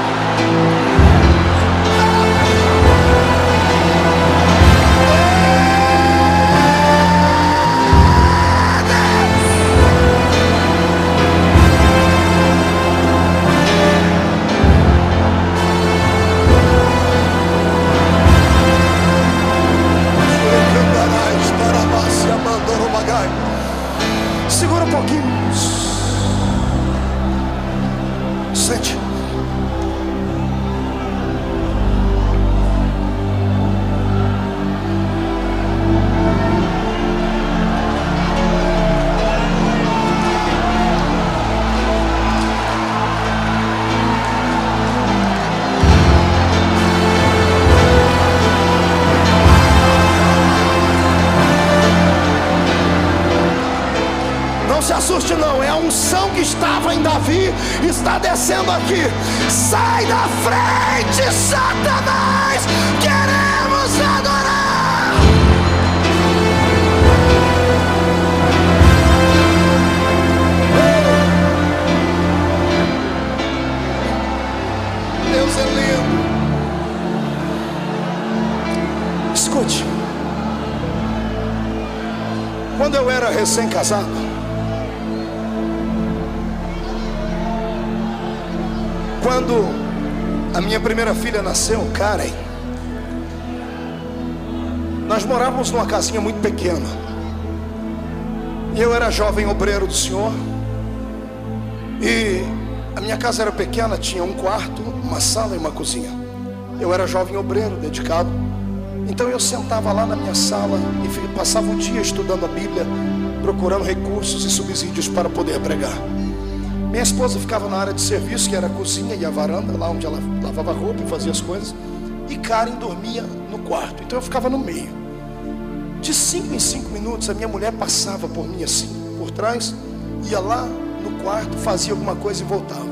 [SPEAKER 1] Segura um pouquinho. Sente. Não se assuste não, é a unção que estava em Davi, está descendo aqui. Sai da frente, Satanás, queremos adorar. Deus é lindo. Escute, quando eu era recém-casado, quando a minha primeira filha nasceu, Karen, nós morávamos numa casinha muito pequena. E eu era jovem obreiro do Senhor. E a minha casa era pequena, tinha um quarto, uma sala e uma cozinha. Eu era jovem obreiro, dedicado. Então eu sentava lá na minha sala e passava o dia estudando a Bíblia, procurando recursos e subsídios para poder pregar. Minha esposa ficava na área de serviço, que era a cozinha e a varanda, lá onde ela lavava roupa e fazia as coisas. E Karen dormia no quarto, então eu ficava no meio. De 5 em 5 minutos a minha mulher passava por mim assim, por trás, ia lá no quarto, fazia alguma coisa e voltava.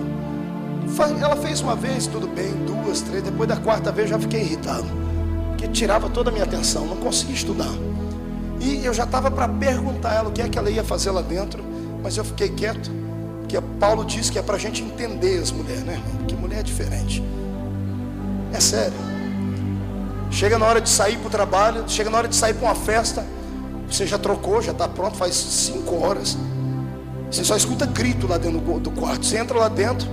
[SPEAKER 1] Ela fez uma vez, tudo bem, 2, 3, depois da 4ª vez eu já fiquei irritado, porque tirava toda a minha atenção, não conseguia estudar. E eu já estava para perguntar a ela o que é que ela ia fazer lá dentro, mas eu fiquei quieto. Porque Paulo diz que é para a gente entender as mulheres, né, irmão? Porque mulher é diferente. É sério. Chega na hora de sair para o trabalho, chega na hora de sair para uma festa, você já trocou, já está pronto, faz 5 horas. Você só escuta grito lá dentro do quarto. Você entra lá dentro,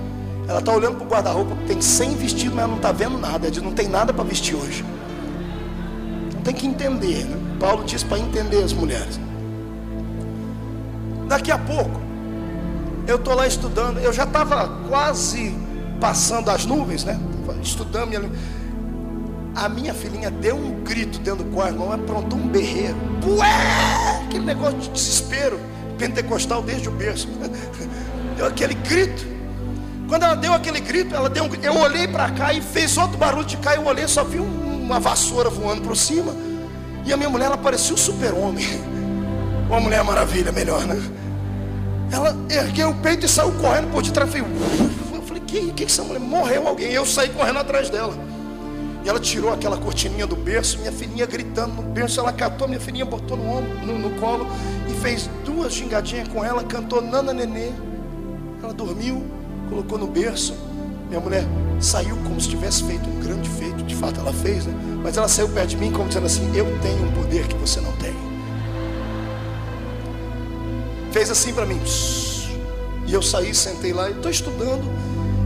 [SPEAKER 1] ela está olhando para o guarda-roupa, tem 100 vestidos, mas ela não está vendo nada. Ela diz, não tem nada para vestir hoje. Então tem que entender, né? Paulo diz para entender as mulheres. Daqui a pouco eu estou lá estudando, eu já estava quase passando as nuvens, né? Estudando, a minha filhinha deu um grito dentro do quarto, irmão, aprontou um berreiro. Ué! Aquele negócio de desespero, pentecostal desde o berço. Deu aquele grito. Quando ela deu aquele grito, eu olhei para cá e fez outro barulho de cá, eu olhei, só vi uma vassoura voando por cima. E a minha mulher, ela parecia um super-homem. Uma mulher maravilha, melhor, né? Ela ergueu o peito e saiu correndo por detrás. Eu falei, que essa mulher? Morreu alguém. Eu saí correndo atrás dela. E ela tirou aquela cortininha do berço, minha filhinha gritando no berço. Ela catou minha filhinha, botou no ombro, no colo e fez 2 gingadinhas com ela. Cantou Nana Nenê. Ela dormiu, colocou no berço. Minha mulher saiu como se tivesse feito um grande feito. De fato ela fez, né? Mas ela saiu perto de mim como dizendo assim, eu tenho um poder que você não tem. fez assim para mim. E eu saí, sentei lá e estou estudando.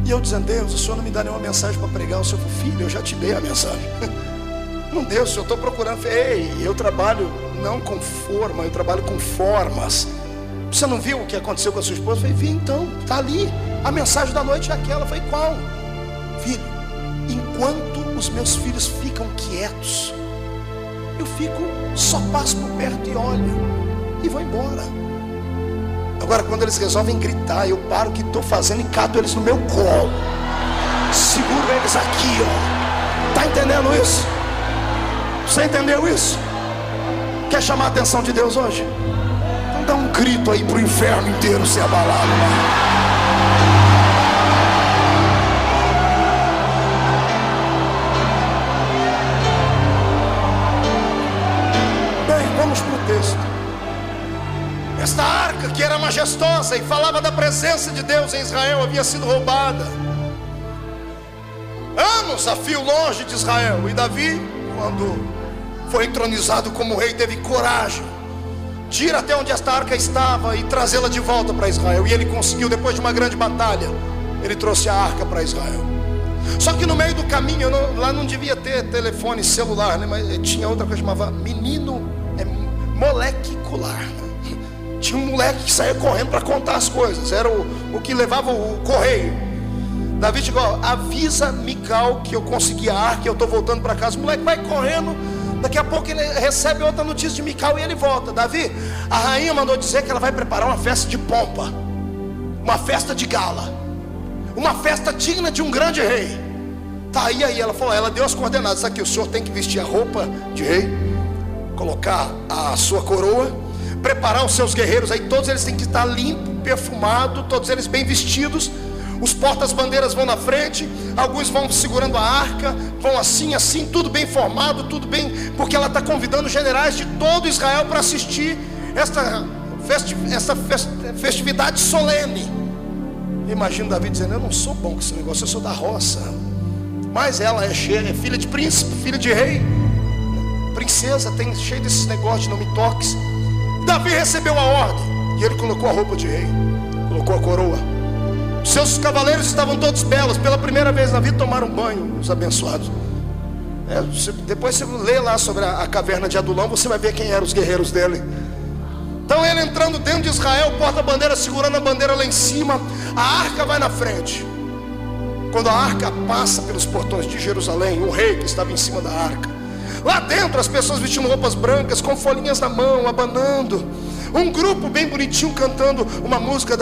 [SPEAKER 1] E eu dizendo: Deus, o Senhor não me dá nenhuma mensagem para pregar. O Senhor falou: filho, eu já te dei a mensagem. Não deu, Senhor, eu estou procurando. Ei, eu trabalho não com forma, eu trabalho com formas. Você não viu o que aconteceu com a sua esposa? Eu falei: vi, então, está ali. A mensagem da noite é aquela. Eu falei: qual? Filho, enquanto os meus filhos ficam quietos, eu fico, só passo por perto e olho e vou embora. Agora quando eles resolvem gritar, eu paro o que estou fazendo e cato eles no meu colo, seguro eles aqui, ó. Está entendendo isso? Você entendeu isso? Quer chamar a atenção de Deus hoje? Então dá um grito aí para o inferno inteiro ser abalado, Vamos para o texto. Esta arca, que era majestosa e falava da presença de Deus em Israel, havia sido roubada. Anos a fio longe de Israel. E Davi, quando foi entronizado como rei, teve coragem de ir até onde esta arca estava e trazê-la de volta para Israel. E ele conseguiu, depois de uma grande batalha, ele trouxe a arca para Israel. Só que no meio do caminho, lá não devia ter telefone celular, né? Mas tinha outra coisa que chamava molecular. Tinha um moleque que saía correndo para contar as coisas. Era o que levava o correio. Davi chegou: avisa Mical que eu consegui a arca e eu estou voltando para casa. O moleque vai correndo. Daqui a pouco ele recebe outra notícia de Mical e ele volta. Davi, a rainha mandou dizer que ela vai preparar uma festa de pompa, uma festa de gala, uma festa digna de um grande rei. Tá aí, ela falou, ela deu as coordenadas aqui: o senhor tem que vestir a roupa de rei, colocar a sua coroa, preparar os seus guerreiros aí, todos eles têm que estar limpos, perfumados, todos eles bem vestidos. Os portas-bandeiras vão na frente, alguns vão segurando a arca, vão assim, tudo bem formado, tudo bem, porque ela está convidando generais de todo Israel para assistir esta festividade solene. Imagina Davi dizendo: eu não sou bom com esse negócio, eu sou da roça. Mas ela é filha de príncipe, filha de rei, princesa, tem cheio desses negócios de não me toques. Davi recebeu a ordem e ele colocou a roupa de rei, colocou a coroa. Seus cavaleiros estavam todos belos. Pela primeira vez na vida tomaram banho, os abençoados. Depois você lê lá sobre a caverna de Adulão, você vai ver quem eram os guerreiros dele. Então ele entrando dentro de Israel, porta-bandeira segurando a bandeira lá em cima, a arca vai na frente. Quando a arca passa pelos portões de Jerusalém, o rei que estava em cima da arca, lá dentro as pessoas vestindo roupas brancas, com folhinhas na mão, abanando. Um grupo bem bonitinho cantando uma música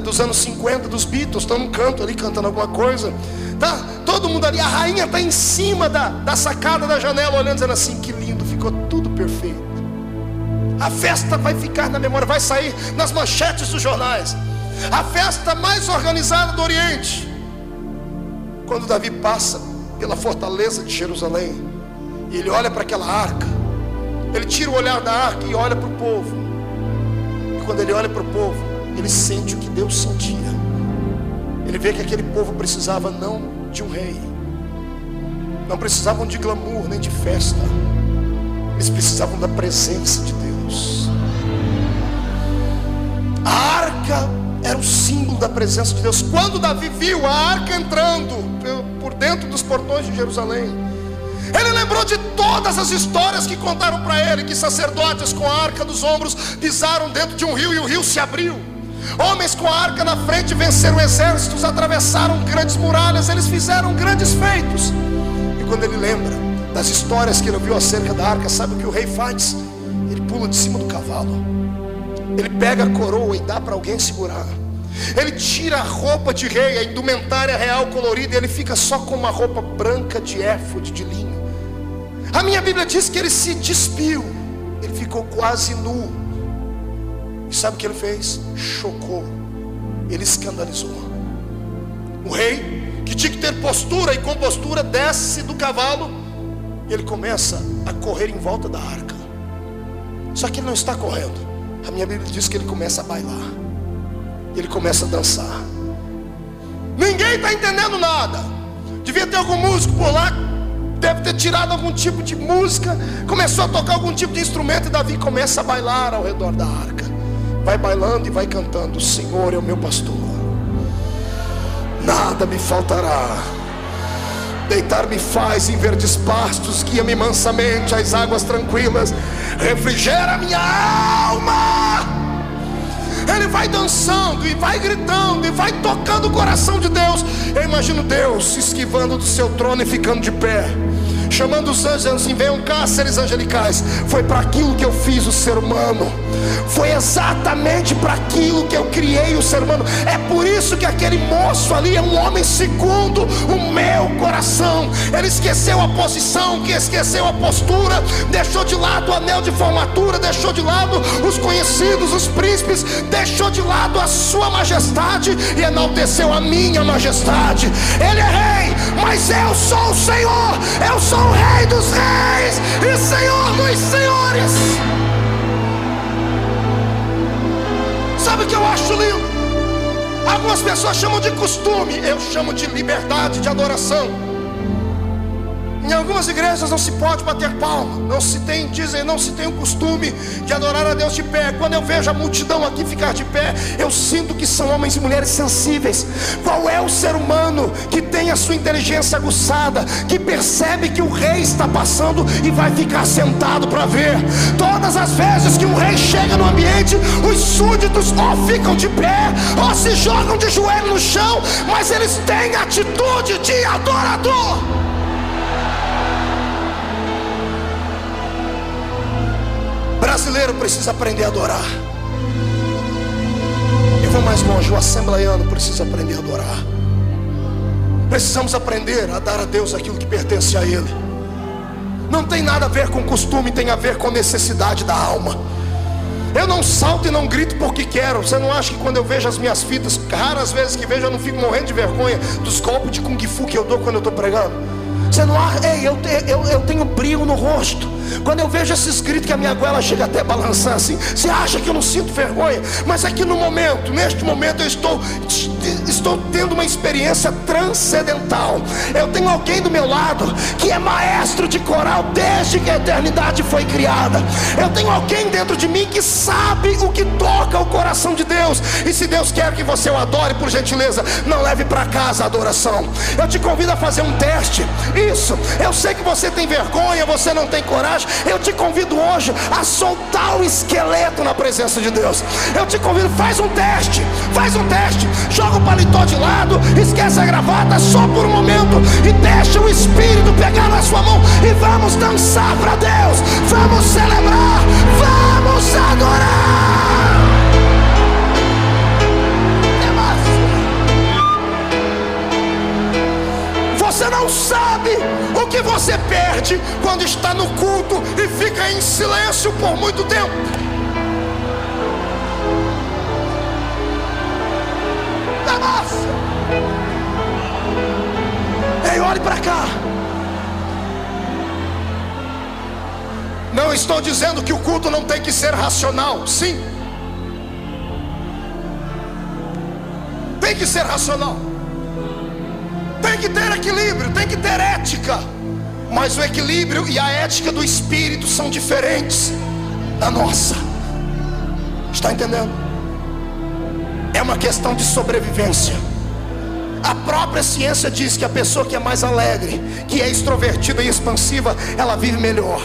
[SPEAKER 1] dos anos 50, dos Beatles. Estão num canto ali cantando alguma coisa. Tá todo mundo ali, a rainha está em cima da sacada da janela, olhando, dizendo assim: que lindo, ficou tudo perfeito. A festa vai ficar na memória, vai sair nas manchetes dos jornais. A festa mais organizada do Oriente. Quando Davi passa pela fortaleza de Jerusalém, e ele olha para aquela arca, ele tira o olhar da arca e olha para o povo. E quando ele olha para o povo, ele sente o que Deus sentia. Ele vê que aquele povo precisava não de um rei, não precisavam de glamour nem de festa, eles precisavam da presença de Deus. A arca era o símbolo da presença de Deus. Quando Davi viu a arca entrando por dentro dos portões de Jerusalém, ele lembrou de todas as histórias que contaram para ele, que sacerdotes com a arca dos ombros pisaram dentro de um rio e o rio se abriu. Homens com a arca na frente venceram exércitos, atravessaram grandes muralhas, eles fizeram grandes feitos. E quando ele lembra das histórias que ele ouviu acerca da arca, sabe o que o rei faz? Ele pula de cima do cavalo, ele pega a coroa e dá para alguém segurar. Ele tira a roupa de rei, a indumentária real colorida, e ele fica só com uma roupa branca de éfode, de linho. A minha Bíblia diz que ele se despiu, ele ficou quase nu. E sabe o que ele fez? Chocou, ele escandalizou. O rei, que tinha que ter postura e compostura, desce do cavalo e ele começa a correr em volta da arca. Só que ele não está correndo. A minha Bíblia diz que ele começa a bailar, ele começa a dançar. Ninguém está entendendo nada. Devia ter algum músico por lá, deve ter tirado algum tipo de música, começou a tocar algum tipo de instrumento, e Davi começa a bailar ao redor da arca. vai bailando e vai cantando: o Senhor é o meu pastor, nada me faltará. Deitar-me faz em verdes pastos, guia-me mansamente às águas tranquilas, refrigera minha alma. Ele vai dançando e vai gritando e vai tocando o coração de Deus. Eu imagino Deus se esquivando do seu trono e ficando de pé, chamando os anjos, assim: venham cá, seres angelicais. Foi para aquilo que eu fiz o ser humano, foi exatamente para aquilo que eu criei o ser humano. É por isso que aquele moço ali é um homem segundo o meu coração. Ele esqueceu a posição, que esqueceu a postura, deixou de lado o anel de formatura, deixou de lado os conhecidos, os príncipes, deixou de lado a sua majestade e enalteceu a minha majestade. Ele é rei, mas eu sou o Senhor. Eu sou o Rei dos reis e Senhor dos senhores. Sabe o que eu acho lindo? Algumas pessoas chamam de costume, eu chamo de liberdade de adoração. Em algumas igrejas não se pode bater palma, não se tem o costume de adorar a Deus de pé. Quando eu vejo a multidão aqui ficar de pé, eu sinto que são homens e mulheres sensíveis. Qual é o ser humano que tem a sua inteligência aguçada, que percebe que o rei está passando e vai ficar sentado para ver? Todas as vezes que um rei chega no ambiente, os súditos ou ficam de pé ou se jogam de joelho no chão, mas eles têm atitude de adorador. Brasileiro precisa aprender a adorar. E vou mais longe, o assembleiano precisa aprender a adorar. Precisamos aprender a dar a Deus aquilo que pertence a Ele. Não tem nada a ver com costume, tem a ver com necessidade da alma. Eu não salto e não grito porque quero. Você não acha que quando eu vejo as minhas fitas, raras vezes que vejo, eu não fico morrendo de vergonha dos golpes de Kung Fu que eu dou quando eu estou pregando? Você não acha? Ei, eu tenho brilho no rosto. Quando eu vejo esses gritos que a minha goela chega até a balançar assim, você acha que eu não sinto vergonha? Mas é que no momento, neste momento, eu estou tendo uma experiência transcendental. Eu tenho alguém do meu lado que é maestro de coral desde que a eternidade foi criada. Eu tenho alguém dentro de mim que sabe o que toca o coração de Deus. E se Deus quer que você o adore, por gentileza, não leve para casa a adoração. Eu te convido a fazer um teste. Isso, eu sei que você tem vergonha, você não tem coragem. Eu te convido hoje a soltar o esqueleto na presença de Deus. Eu te convido, faz um teste, joga o paletó de lado, esquece a gravata só por um momento e deixa o Espírito pegar na sua mão e vamos dançar para Deus, vamos celebrar, vamos adorar. Você não sabe o que você perde quando está no culto e fica em silêncio por muito tempo. Nossa! Ei, olhe para cá. Não estou dizendo que o culto não tem que ser racional. Sim, tem que ser racional. Tem que ter equilíbrio, tem que ter ética. Mas o equilíbrio e a ética do Espírito são diferentes da nossa. Está entendendo? É uma questão de sobrevivência. A própria ciência diz que a pessoa que é mais alegre, que é extrovertida e expansiva, ela vive melhor.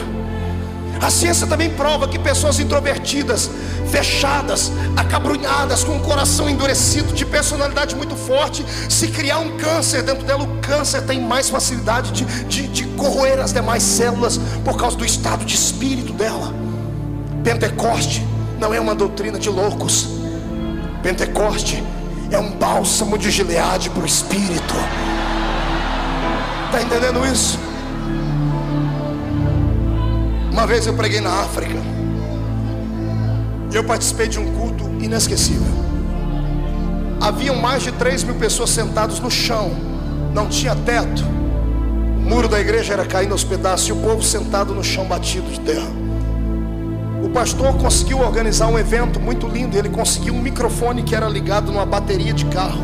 [SPEAKER 1] A ciência também prova que pessoas introvertidas, fechadas, acabrunhadas, com o coração endurecido, de personalidade muito forte, se criar um câncer dentro dela, o câncer tem mais facilidade de corroer as demais células por causa do estado de espírito dela. Pentecoste não é uma doutrina de loucos. Pentecoste é um bálsamo de Gileade para o espírito. Está entendendo isso? Uma vez eu preguei na África. Eu participei de um culto inesquecível. Haviam mais de 3.000 pessoas sentadas no chão. Não tinha teto. O muro da igreja era caindo aos pedaços e o povo sentado no chão batido de terra. O pastor conseguiu organizar um evento muito lindo. Ele conseguiu um microfone que era ligado numa bateria de carro,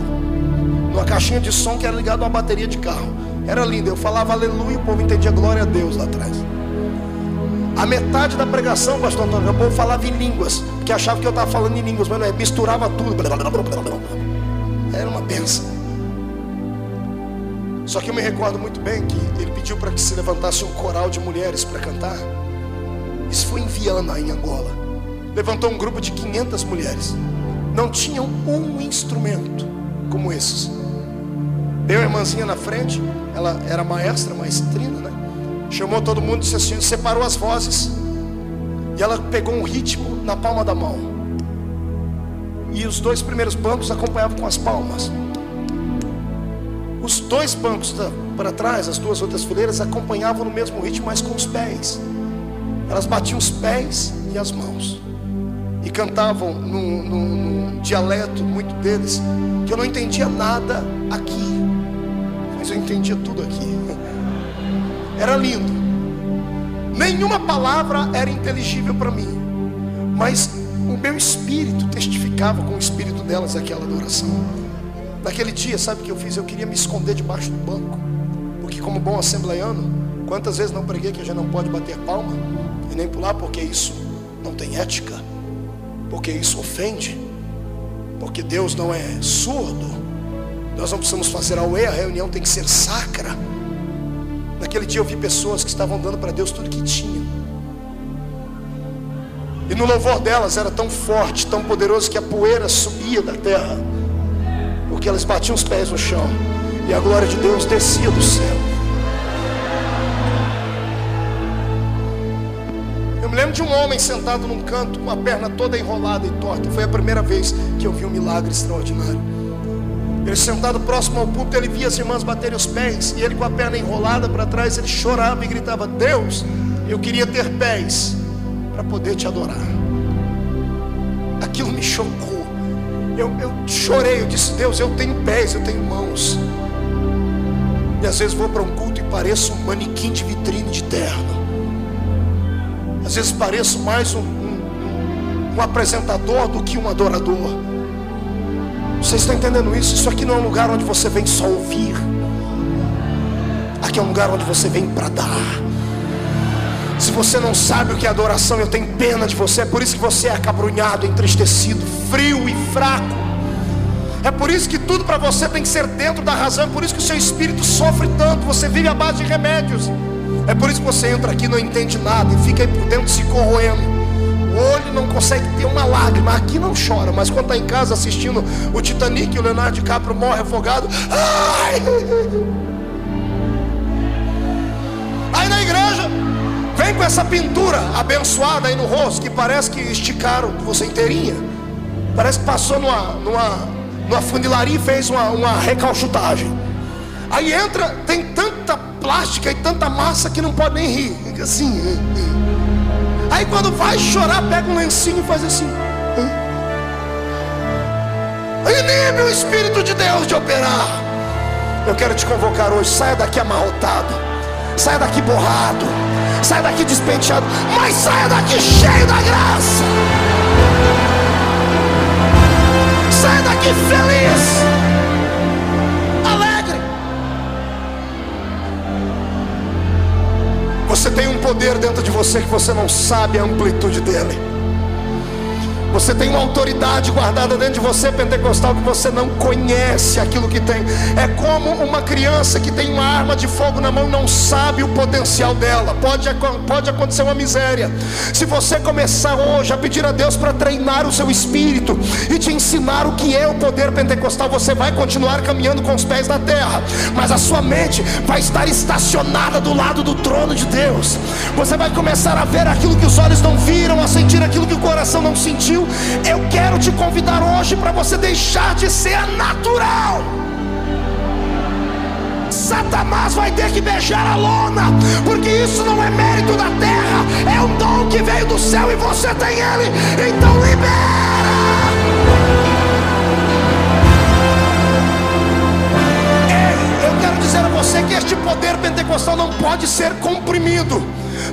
[SPEAKER 1] numa caixinha de som que era ligado numa bateria de carro. Era lindo. Eu falava aleluia e o povo entendia glória a Deus lá atrás. A metade da pregação, pastor Antônio, o povo falava em línguas, porque achava que eu estava falando em línguas, mas não é, misturava tudo. Era uma benção. Só que eu me recordo muito bem que ele pediu para que se levantasse um coral de mulheres para cantar. Isso foi em Viana, em Angola. Levantou um grupo de 500 mulheres. Não tinham um instrumento como esses. Veio a irmãzinha na frente, ela era maestra, maestrina, né? Chamou todo mundo e disse assim, separou as vozes. E ela pegou um ritmo na palma da mão. E os 2 primeiros bancos acompanhavam com as palmas. Os 2 bancos para trás, as 2 outras fileiras, acompanhavam no mesmo ritmo, mas com os pés. Elas batiam os pés e as mãos. E cantavam num dialeto muito deles, que eu não entendia nada aqui, mas eu entendia tudo aqui. Era lindo. Nenhuma palavra era inteligível para mim, mas o meu espírito testificava com o espírito delas aquela adoração. Naquele dia, sabe o que eu fiz? Eu queria me esconder debaixo do banco, porque como bom assembleiano, quantas vezes não preguei que a gente não pode bater palma e nem pular, porque isso não tem ética, porque isso ofende, porque Deus não é surdo. Nós não precisamos fazer auê, a reunião tem que ser sacra. Naquele dia eu vi pessoas que estavam dando para Deus tudo que tinham. E no louvor delas era tão forte, tão poderoso, que a poeira subia da terra, porque elas batiam os pés no chão e a glória de Deus descia do céu. Eu me lembro de um homem sentado num canto, com a perna toda enrolada e torta. Foi a primeira vez que eu vi um milagre extraordinário. Ele sentado próximo ao púlpito, ele via as irmãs baterem os pés, e ele com a perna enrolada para trás, ele chorava e gritava: Deus, eu queria ter pés para poder te adorar. Aquilo me chocou. Eu chorei, eu disse: Deus, eu tenho pés, eu tenho mãos. E às vezes vou para um culto e pareço um manequim de vitrine de terno. Às vezes pareço mais um apresentador do que um adorador. Vocês estão entendendo isso? Isso aqui não é um lugar onde você vem só ouvir. Aqui é um lugar onde você vem para dar. Se você não sabe o que é adoração, eu tenho pena de você. É por isso que você é acabrunhado, entristecido, frio e fraco. É por isso que tudo para você tem que ser dentro da razão. É por isso que o seu espírito sofre tanto. Você vive à base de remédios. É por isso que você entra aqui e não entende nada, e fica aí por dentro se corroendo. O olho não consegue ter uma lágrima. Aqui não chora, mas quando está em casa assistindo o Titanic e o Leonardo DiCaprio morre afogado, ai! Aí na igreja vem com essa pintura abençoada aí no rosto, que parece que esticaram você inteirinha. Parece que passou numa funilaria e fez uma recalchutagem. Aí entra, tem tanta plástica e tanta massa que não pode nem rir. Fica assim. Aí quando vai chorar, pega um lencinho e faz assim. Inibe o Espírito de Deus de operar. Eu quero te convocar hoje. Saia daqui amarrotado, saia daqui borrado, saia daqui despenteado, mas saia daqui cheio da graça. Saia daqui feliz, alegre. Você tem um poder dentro de você que você não sabe a amplitude dele. Você tem uma autoridade guardada dentro de você, pentecostal, que você não conhece aquilo que tem. É como uma criança que tem uma arma de fogo na mão e não sabe o potencial dela. Pode acontecer uma miséria. Se você começar hoje a pedir a Deus para treinar o seu espírito e te ensinar o que é o poder pentecostal, você vai continuar caminhando com os pés na terra, mas a sua mente vai estar estacionada do lado do trono de Deus. Você vai começar a ver aquilo que os olhos não viram, a sentir aquilo que o coração não sentiu. Eu quero te convidar hoje para você deixar de ser natural. Satanás vai ter que beijar a lona, porque isso não é mérito da terra, é um dom que veio do céu e você tem ele. Então libera. Ei, eu quero dizer a você que este poder pentecostal não pode ser comprimido.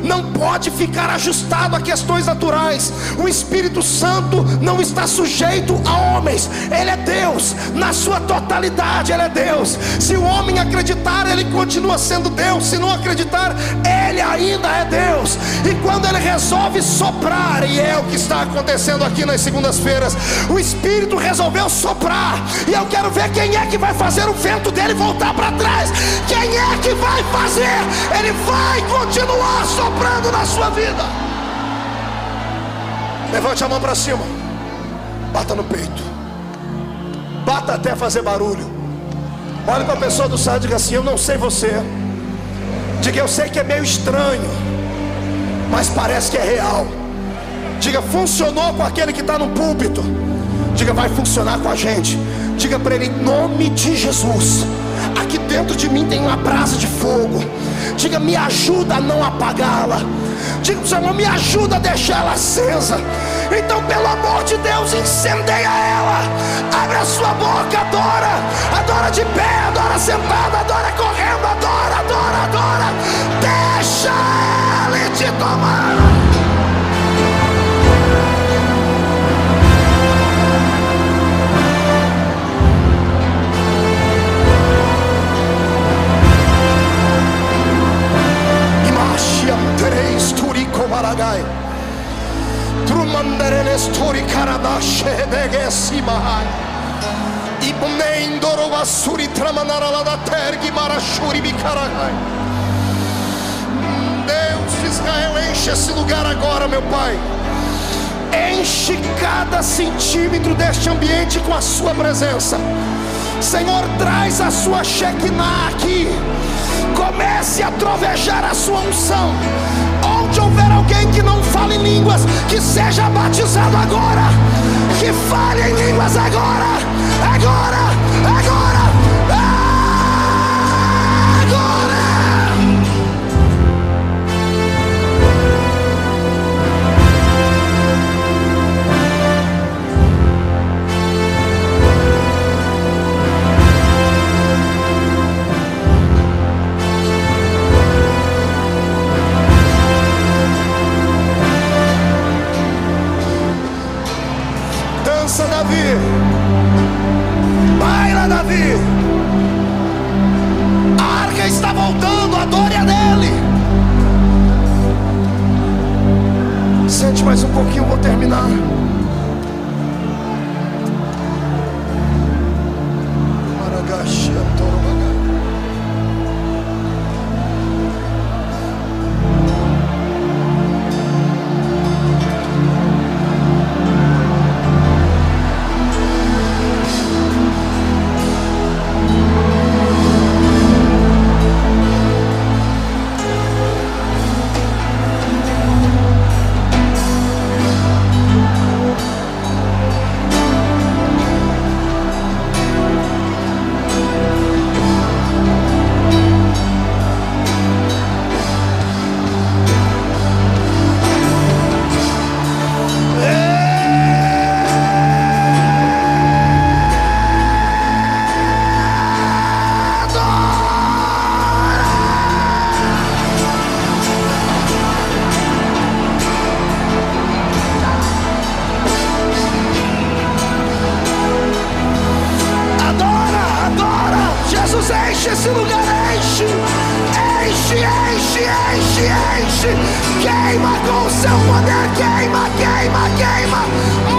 [SPEAKER 1] não pode ficar ajustado a questões naturais. O Espírito Santo não está sujeito a homens. Ele é Deus, na sua totalidade Ele é Deus. Se o homem acreditar, ele continua sendo Deus. Se não acreditar, Ele ainda é Deus. E quando Ele resolve soprar, e é o que está acontecendo aqui nas segundas-feiras, o Espírito resolveu soprar, e eu quero ver quem é que vai fazer o vento dele voltar para trás. Quem é que vai fazer? Ele vai continuar soprando na sua vida. Levante a mão para cima, bata no peito, bata até fazer barulho. Olha para a pessoa do lado e diga assim: eu não sei você. Diga: eu sei que é meio estranho, mas parece que é real. Diga: funcionou com aquele que está no púlpito. Diga: vai funcionar com a gente. Diga para ele: em nome de Jesus, aqui dentro de mim tem uma brasa de fogo. Diga: me ajuda a não apagá-la. Diga: Senhor, me ajuda a deixar ela acesa. Então, pelo amor de Deus, incendeia ela. Abre a sua boca, adora. Adora de pé, adora sentado, adora correndo, adora, adora, adora. Deixa Ele te tomar. Imagem Turico Maragai Trumandereles Turi Karabashe Begesimahai Ibnendoro Vasuri Tramanara da Tergi Marashuri Bikaragai. Deus de Israel, enche esse lugar agora, meu Pai. Enche cada centímetro deste ambiente com a sua presença. Senhor, traz a sua Shekinah aqui. Comece a trovejar a sua unção. Onde houver alguém que não fale em línguas, que seja batizado agora. Que fale em línguas agora. Agora, agora, agora. Dança, Davi. Baila, Davi. A arca está voltando, adore a dele. Sente mais um pouquinho, vou terminar. Maragashi, Antorobagai. Enche esse lugar, enche, enche, enche, enche, enche. Queima com o seu poder, queima, queima, queima,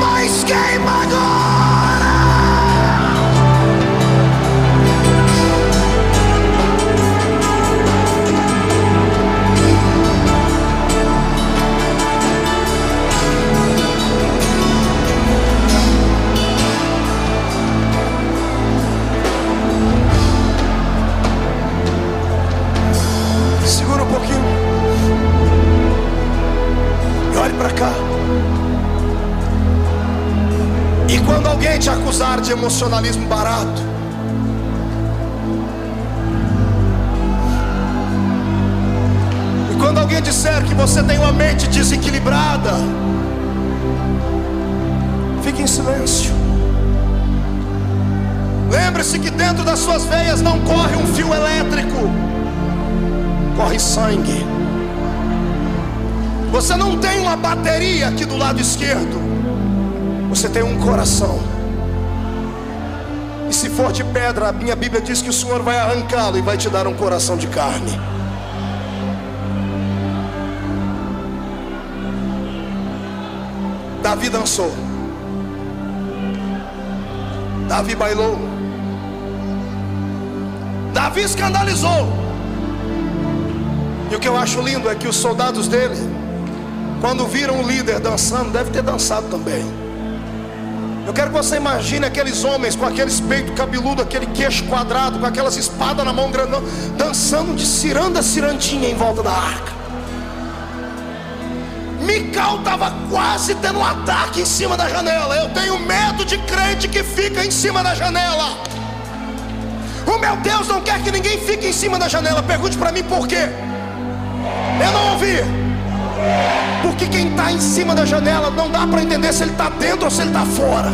[SPEAKER 1] mas queima agora. Segura um pouquinho e olhe para cá. E quando alguém te acusar de emocionalismo barato, e quando alguém disser que você tem uma mente desequilibrada, fique em silêncio. Lembre-se que dentro das suas veias não corre um fio elétrico, corre sangue. Você não tem uma bateria aqui do lado esquerdo, você tem um coração. E se for de pedra, a minha Bíblia diz que o Senhor vai arrancá-lo e vai te dar um coração de carne. Davi dançou, Davi bailou, Davi escandalizou. E o que eu acho lindo é que os soldados dele, quando viram o líder dançando, deve ter dançado também. Eu quero que você imagine aqueles homens com aqueles peitos cabeludos, aquele queixo quadrado, com aquelas espadas na mão grandão, dançando de ciranda a cirandinha em volta da arca. Mical estava quase tendo um ataque em cima da janela. Eu tenho medo de crente que fica em cima da janela. O meu Deus não quer que ninguém fique em cima da janela. Pergunte para mim por quê. Eu não ouvi. Porque quem está em cima da janela não dá para entender se ele está dentro ou se ele está fora.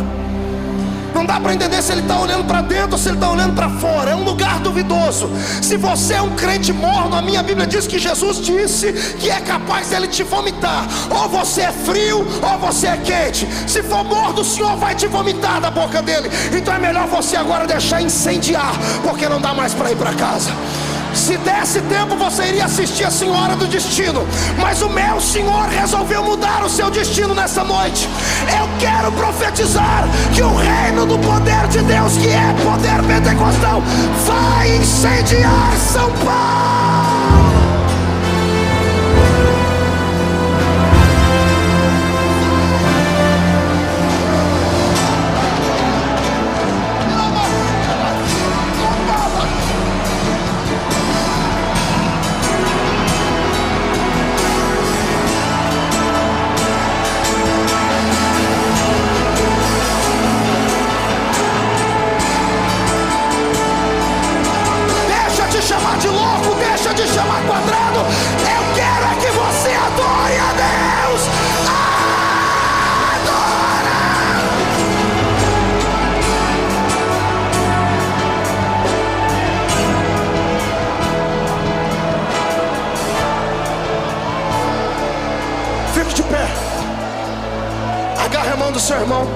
[SPEAKER 1] Não dá para entender se ele está olhando para dentro ou se ele está olhando para fora. É um lugar duvidoso. Se você é um crente morno, a minha Bíblia diz que Jesus disse que é capaz dele te vomitar. Ou você é frio ou você é quente. Se for morno, o Senhor vai te vomitar da boca dele. Então é melhor você agora deixar incendiar, porque não dá mais para ir para casa. Se desse tempo, você iria assistir a Senhora do Destino, mas o meu Senhor resolveu mudar o seu destino nessa noite. Eu quero profetizar que o reino do poder de Deus, que é poder pentecostal, vai incendiar São Paulo. De chamar quadrado, eu quero é que você adore a Deus. Adora. Fique de pé, agarre a mão do seu irmão.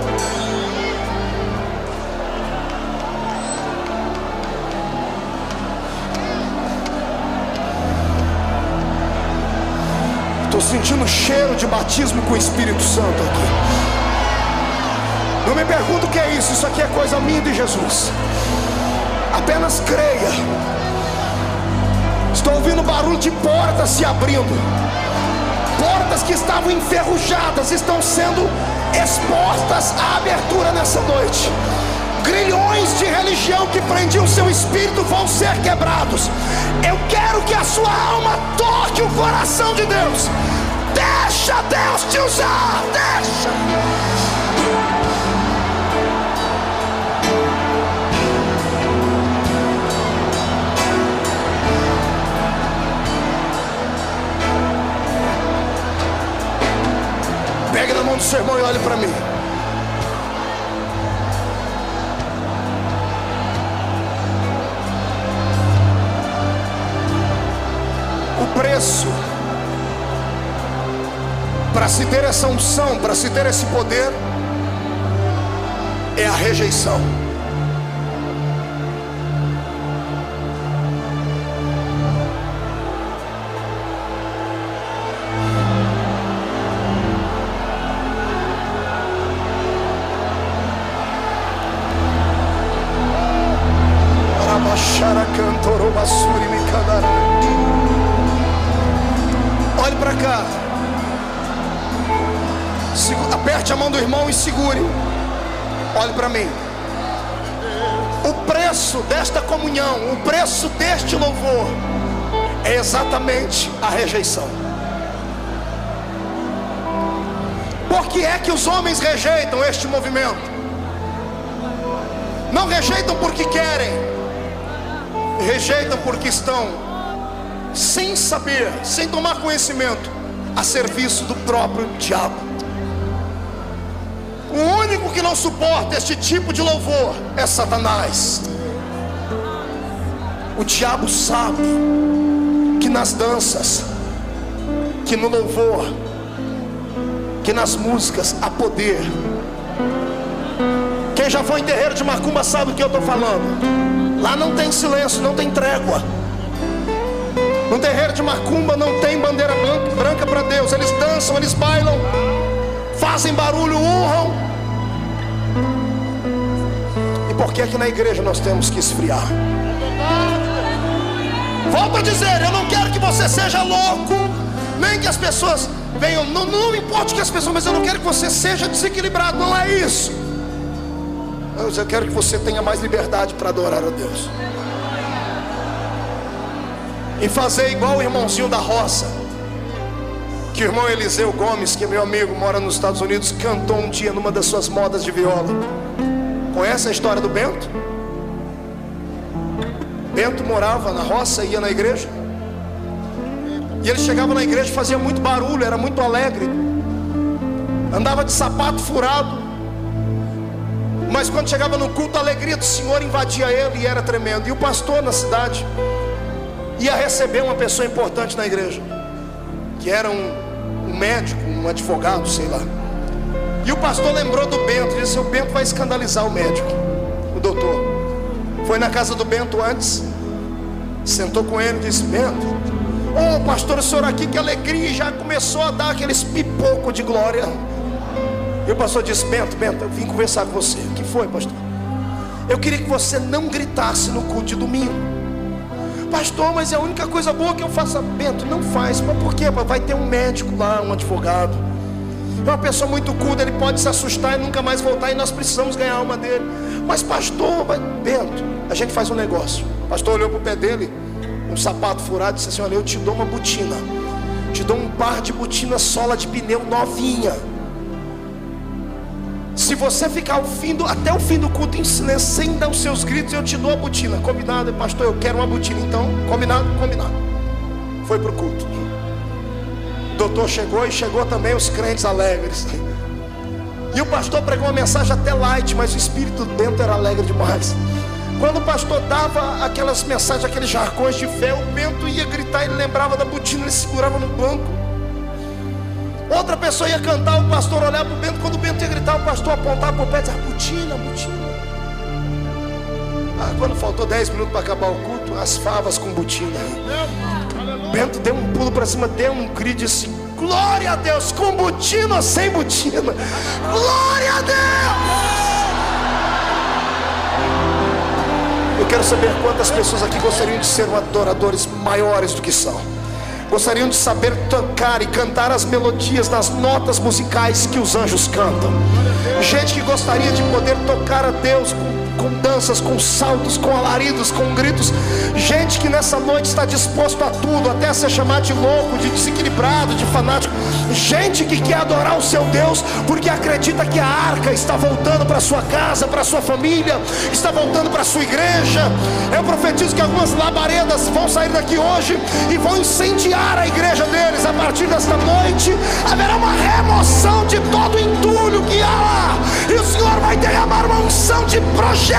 [SPEAKER 1] Estou sentindo cheiro de batismo com o Espírito Santo aqui. Não me pergunto o que é isso. Isso aqui é coisa minha de Jesus. Apenas creia. Estou ouvindo barulho de portas se abrindo. Portas que estavam enferrujadas estão sendo expostas à abertura nessa noite. Grilhões de religião que prendiam seu espírito vão ser quebrados. Eu quero que a sua alma toque o coração de Deus. Deixa Deus te usar. Deixa. Pegue na mão do seu irmão e olhe para mim. Preço para se ter essa unção, para se ter esse poder, é a rejeição. Olhe para cá. Aperte a mão do irmão e segure. Olhe para mim. O preço desta comunhão, o preço deste louvor, é exatamente a rejeição. Por que é que os homens rejeitam este movimento? Não rejeitam porque querem, rejeitam porque estão sem saber, sem tomar conhecimento, a serviço do próprio diabo. O único que não suporta este tipo de louvor é Satanás. O diabo sabe que nas danças, que no louvor, que nas músicas há poder. Quem já foi em terreiro de macumba sabe o que eu estou falando. Lá não tem silêncio, não tem trégua. No terreiro de macumba não tem bandeira branca para Deus. Eles dançam, eles bailam, fazem barulho, urram. E por que aqui na igreja nós temos que esfriar? Volto a dizer, eu não quero que você seja louco, nem que as pessoas venham, não importa que as pessoas, mas eu não quero que você seja desequilibrado. Não é isso. Eu quero que você tenha mais liberdade para adorar a Deus. E fazer igual o irmãozinho da roça, que o irmão Eliseu Gomes, que é meu amigo, mora nos Estados Unidos, cantou um dia numa das suas modas de viola. Conhece a história do Bento? Bento morava na roça, ia na igreja, e ele chegava na igreja, fazia muito barulho, era muito alegre, andava de sapato furado, mas quando chegava no culto, a alegria do Senhor invadia ele e era tremendo. E o pastor na cidade ia receber uma pessoa importante na igreja, que era um médico, um advogado, sei lá. E o pastor lembrou do Bento e disse: o Bento vai escandalizar o médico, o doutor. Foi na casa do Bento antes, sentou com ele e disse: Bento, ô pastor, o senhor aqui, que alegria. E já começou a dar aqueles pipocos de glória. E o pastor disse: Bento, eu vim conversar com você. O que foi, pastor? Eu queria que você não gritasse no culto de domingo. Pastor, mas é a única coisa boa que eu faço. Bento, não faz. Mas por quê? Vai ter um médico lá, um advogado, é uma pessoa muito culta, ele pode se assustar e nunca mais voltar, e nós precisamos ganhar a alma dele. Mas pastor, Bento, a gente faz um negócio. O pastor olhou para o pé dele, um sapato furado, e disse assim: olha, eu te dou uma botina, te dou um par de botina sola de pneu novinha. Se você ficar até o fim do culto em silêncio, sem dar os seus gritos, eu te dou a botina. Combinado? Pastor, eu quero uma botina. Então, combinado? Combinado. Foi para o culto. O doutor chegou, e chegou também os crentes alegres. E o pastor pregou uma mensagem até light, mas o espírito dentro era alegre demais. Quando o pastor dava aquelas mensagens, aqueles jargões de fé, o Bento ia gritar, ele lembrava da botina, ele segurava no banco. Outra pessoa ia cantar, o pastor olhava para o Bento. Quando o Bento ia gritar, o pastor apontava para o pé e dizia: botina, botina. Quando faltou 10 minutos para acabar o culto, as favas com botina. Bento deu um pulo para cima, deu um grito e disse: glória a Deus, com botina ou sem botina? Glória a Deus! Eu quero saber quantas pessoas aqui gostariam de ser adoradores maiores do que são. Gostariam de saber tocar e cantar as melodias das notas musicais que os anjos cantam. Gente que gostaria de poder tocar a Deus com danças, com saltos, com alaridos, com gritos. Gente que nessa noite está disposto a tudo, até a ser chamado de louco, de desequilibrado, de fanático. Gente que quer adorar o seu Deus porque acredita que a arca está voltando para sua casa, para sua família, está voltando para sua igreja. Eu profetizo que algumas labaredas vão sair daqui hoje e vão incendiar a igreja deles. A partir desta noite haverá uma remoção de todo o entulho que há lá, e o Senhor vai derramar uma unção de projetos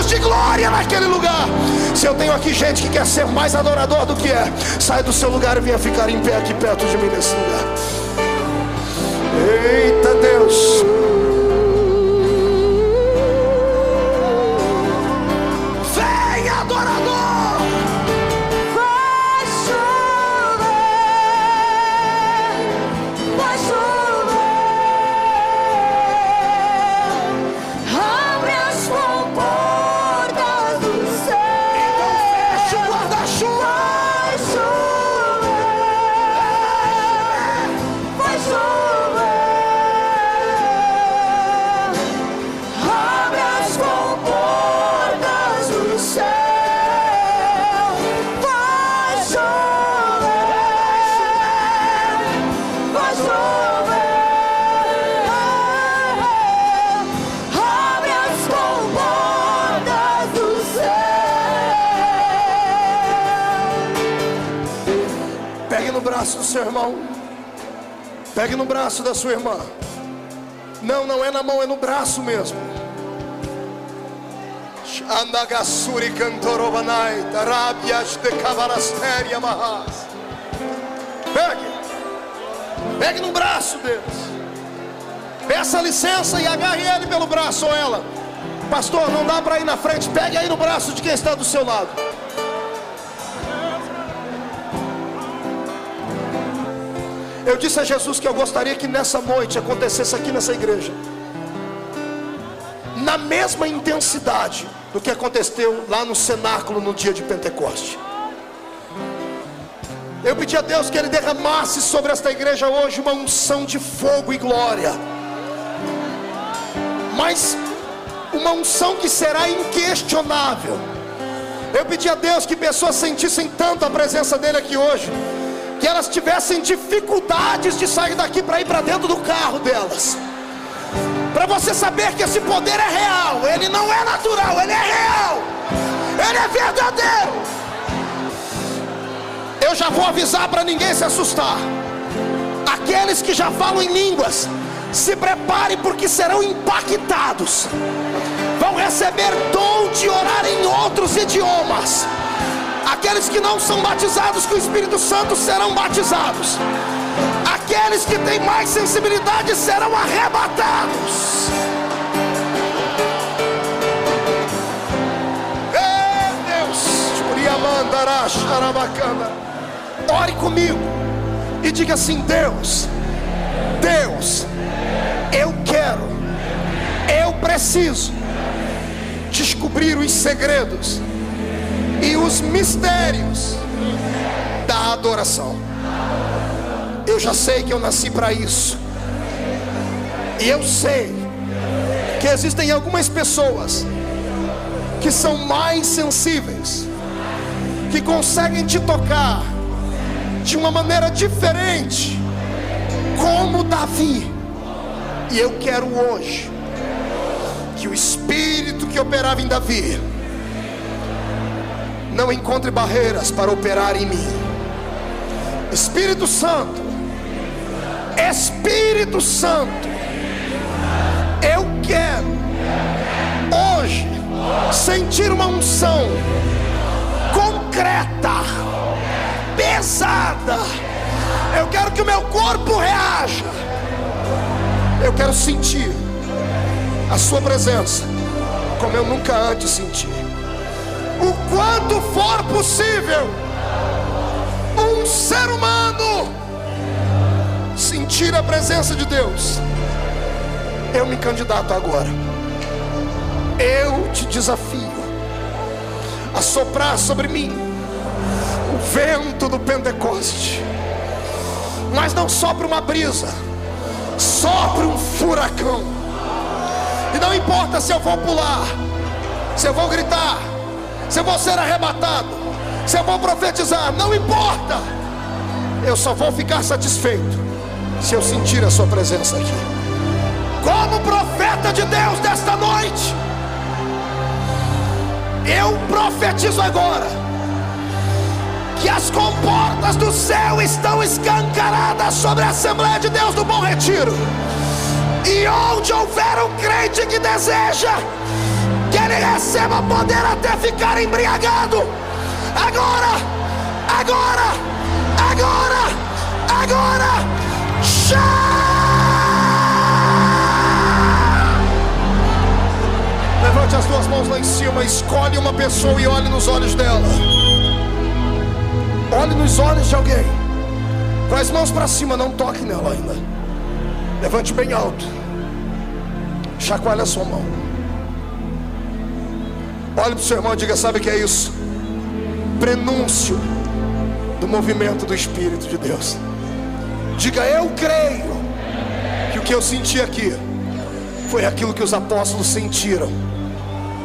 [SPEAKER 1] de glória naquele lugar. Se eu tenho aqui gente que quer ser mais adorador do que é, sai do seu lugar e venha ficar em pé aqui perto de mim nesse lugar. Eita Deus, vem adorador. Do seu irmão, pegue no braço da sua irmã. Não é na mão, é no braço mesmo. Andagasuri cantorobanai, tarabias de cavalasteria mahas. Pegue no braço deles. peça licença e agarre ele pelo braço ou ela. Pastor, não dá para ir na frente, pegue aí no braço de quem está do seu lado. Eu disse a Jesus que eu gostaria que nessa noite acontecesse aqui nessa igreja, na mesma intensidade do que aconteceu lá no cenáculo no dia de Pentecoste. Eu pedi a Deus que Ele derramasse sobre esta igreja hoje uma unção de fogo e glória, mas uma unção que será inquestionável. Eu pedi a Deus que pessoas sentissem tanto a presença dEle aqui hoje, que elas tivessem dificuldades de sair daqui para ir para dentro do carro delas, para você saber que esse poder é real. Ele não é natural, ele é real, ele é verdadeiro. Eu já vou avisar para ninguém se assustar. Aqueles que já falam em línguas, se preparem, porque serão impactados. Vão receber dom de orar em outros idiomas. Aqueles que não são batizados com o Espírito Santo serão batizados. Aqueles que têm mais sensibilidade serão arrebatados. Deus, ore comigo e diga assim: Deus, eu preciso descobrir os segredos e os mistérios da adoração. Eu já sei que eu nasci para isso, e eu sei que existem algumas pessoas que são mais sensíveis, que conseguem te tocar de uma maneira diferente, como Davi. E eu quero hoje que o Espírito que operava em Davi não encontre barreiras para operar em mim. Espírito Santo, Espírito Santo, eu quero hoje sentir uma unção concreta, pesada. Eu quero que o meu corpo reaja. Eu quero sentir a sua presença como eu nunca antes senti. O quanto for possível, um ser humano sentir a presença de Deus. Eu me candidato agora. Eu te desafio a soprar sobre mim o vento do Pentecoste. Mas não sopra uma brisa, sopra um furacão. E não importa se eu vou pular, se eu vou gritar, se eu vou ser arrebatado, se eu vou profetizar, não importa. Eu só vou ficar satisfeito se eu sentir a sua presença aqui. Como profeta de Deus desta noite, eu profetizo agora que as comportas do céu estão escancaradas sobre a Assembleia de Deus do Bom Retiro. E onde houver um crente que deseja que ele receba poder até ficar embriagado, agora, levante as duas mãos lá em cima, escolhe uma pessoa e olhe nos olhos dela. Olhe nos olhos de alguém, com as mãos para cima, não toque nela ainda. Levante bem alto, chacoalhe a sua mão. Olhe para o seu irmão e diga: sabe o que é isso? Prenúncio do movimento do Espírito de Deus. Diga: eu creio que o que eu senti aqui foi aquilo que os apóstolos sentiram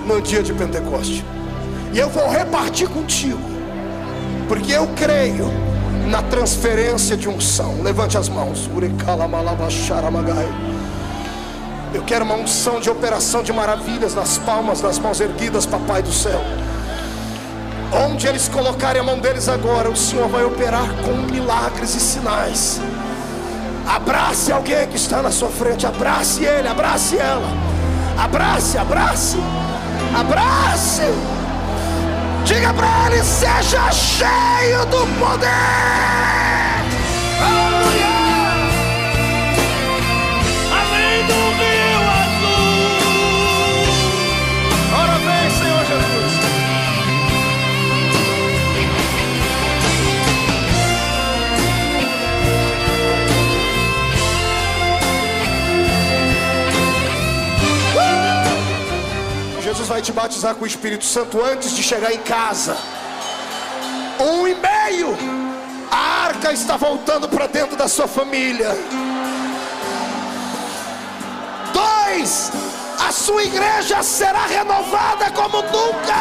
[SPEAKER 1] no dia de Pentecoste. E eu vou repartir contigo, porque eu creio na transferência de unção. Levante as mãos. Eu quero uma unção de operação de maravilhas nas palmas das mãos erguidas, Papai do céu. Onde eles colocarem a mão deles agora, o Senhor vai operar com milagres e sinais. Abrace alguém que está na sua frente. Abrace ele, abrace ela. Abrace. Diga para ele: seja cheio do poder. Aleluia. Além do vai te batizar com o Espírito Santo antes de chegar em casa. 1,5. A arca está voltando para dentro da sua família. 2. A sua igreja será renovada como nunca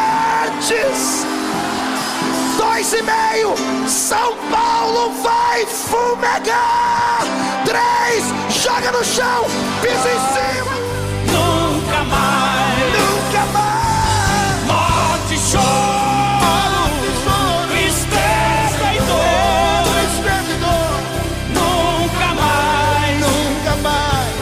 [SPEAKER 1] antes. 2,5. São Paulo vai fumegar. 3. Joga no chão, pisa em cima.
[SPEAKER 2] Nunca mais,
[SPEAKER 1] Nunca mais.
[SPEAKER 2] morte, choro, tristeza e dor. Nunca mais,
[SPEAKER 1] Nunca mais.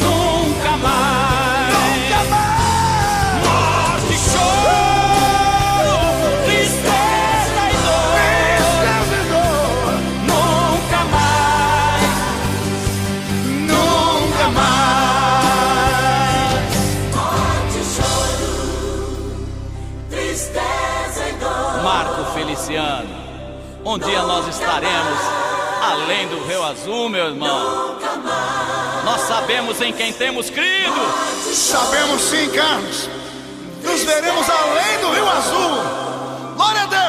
[SPEAKER 2] nunca mais,
[SPEAKER 1] Nunca mais.
[SPEAKER 2] morte, choro, tristeza e dor. Nunca mais, nunca mais. Marco Feliciano, um dia nós estaremos além do Rio Azul, meu irmão. Nós sabemos em quem temos crido.
[SPEAKER 1] Sabemos sim, Carlos. Nos veremos além do Rio Azul. Glória a Deus.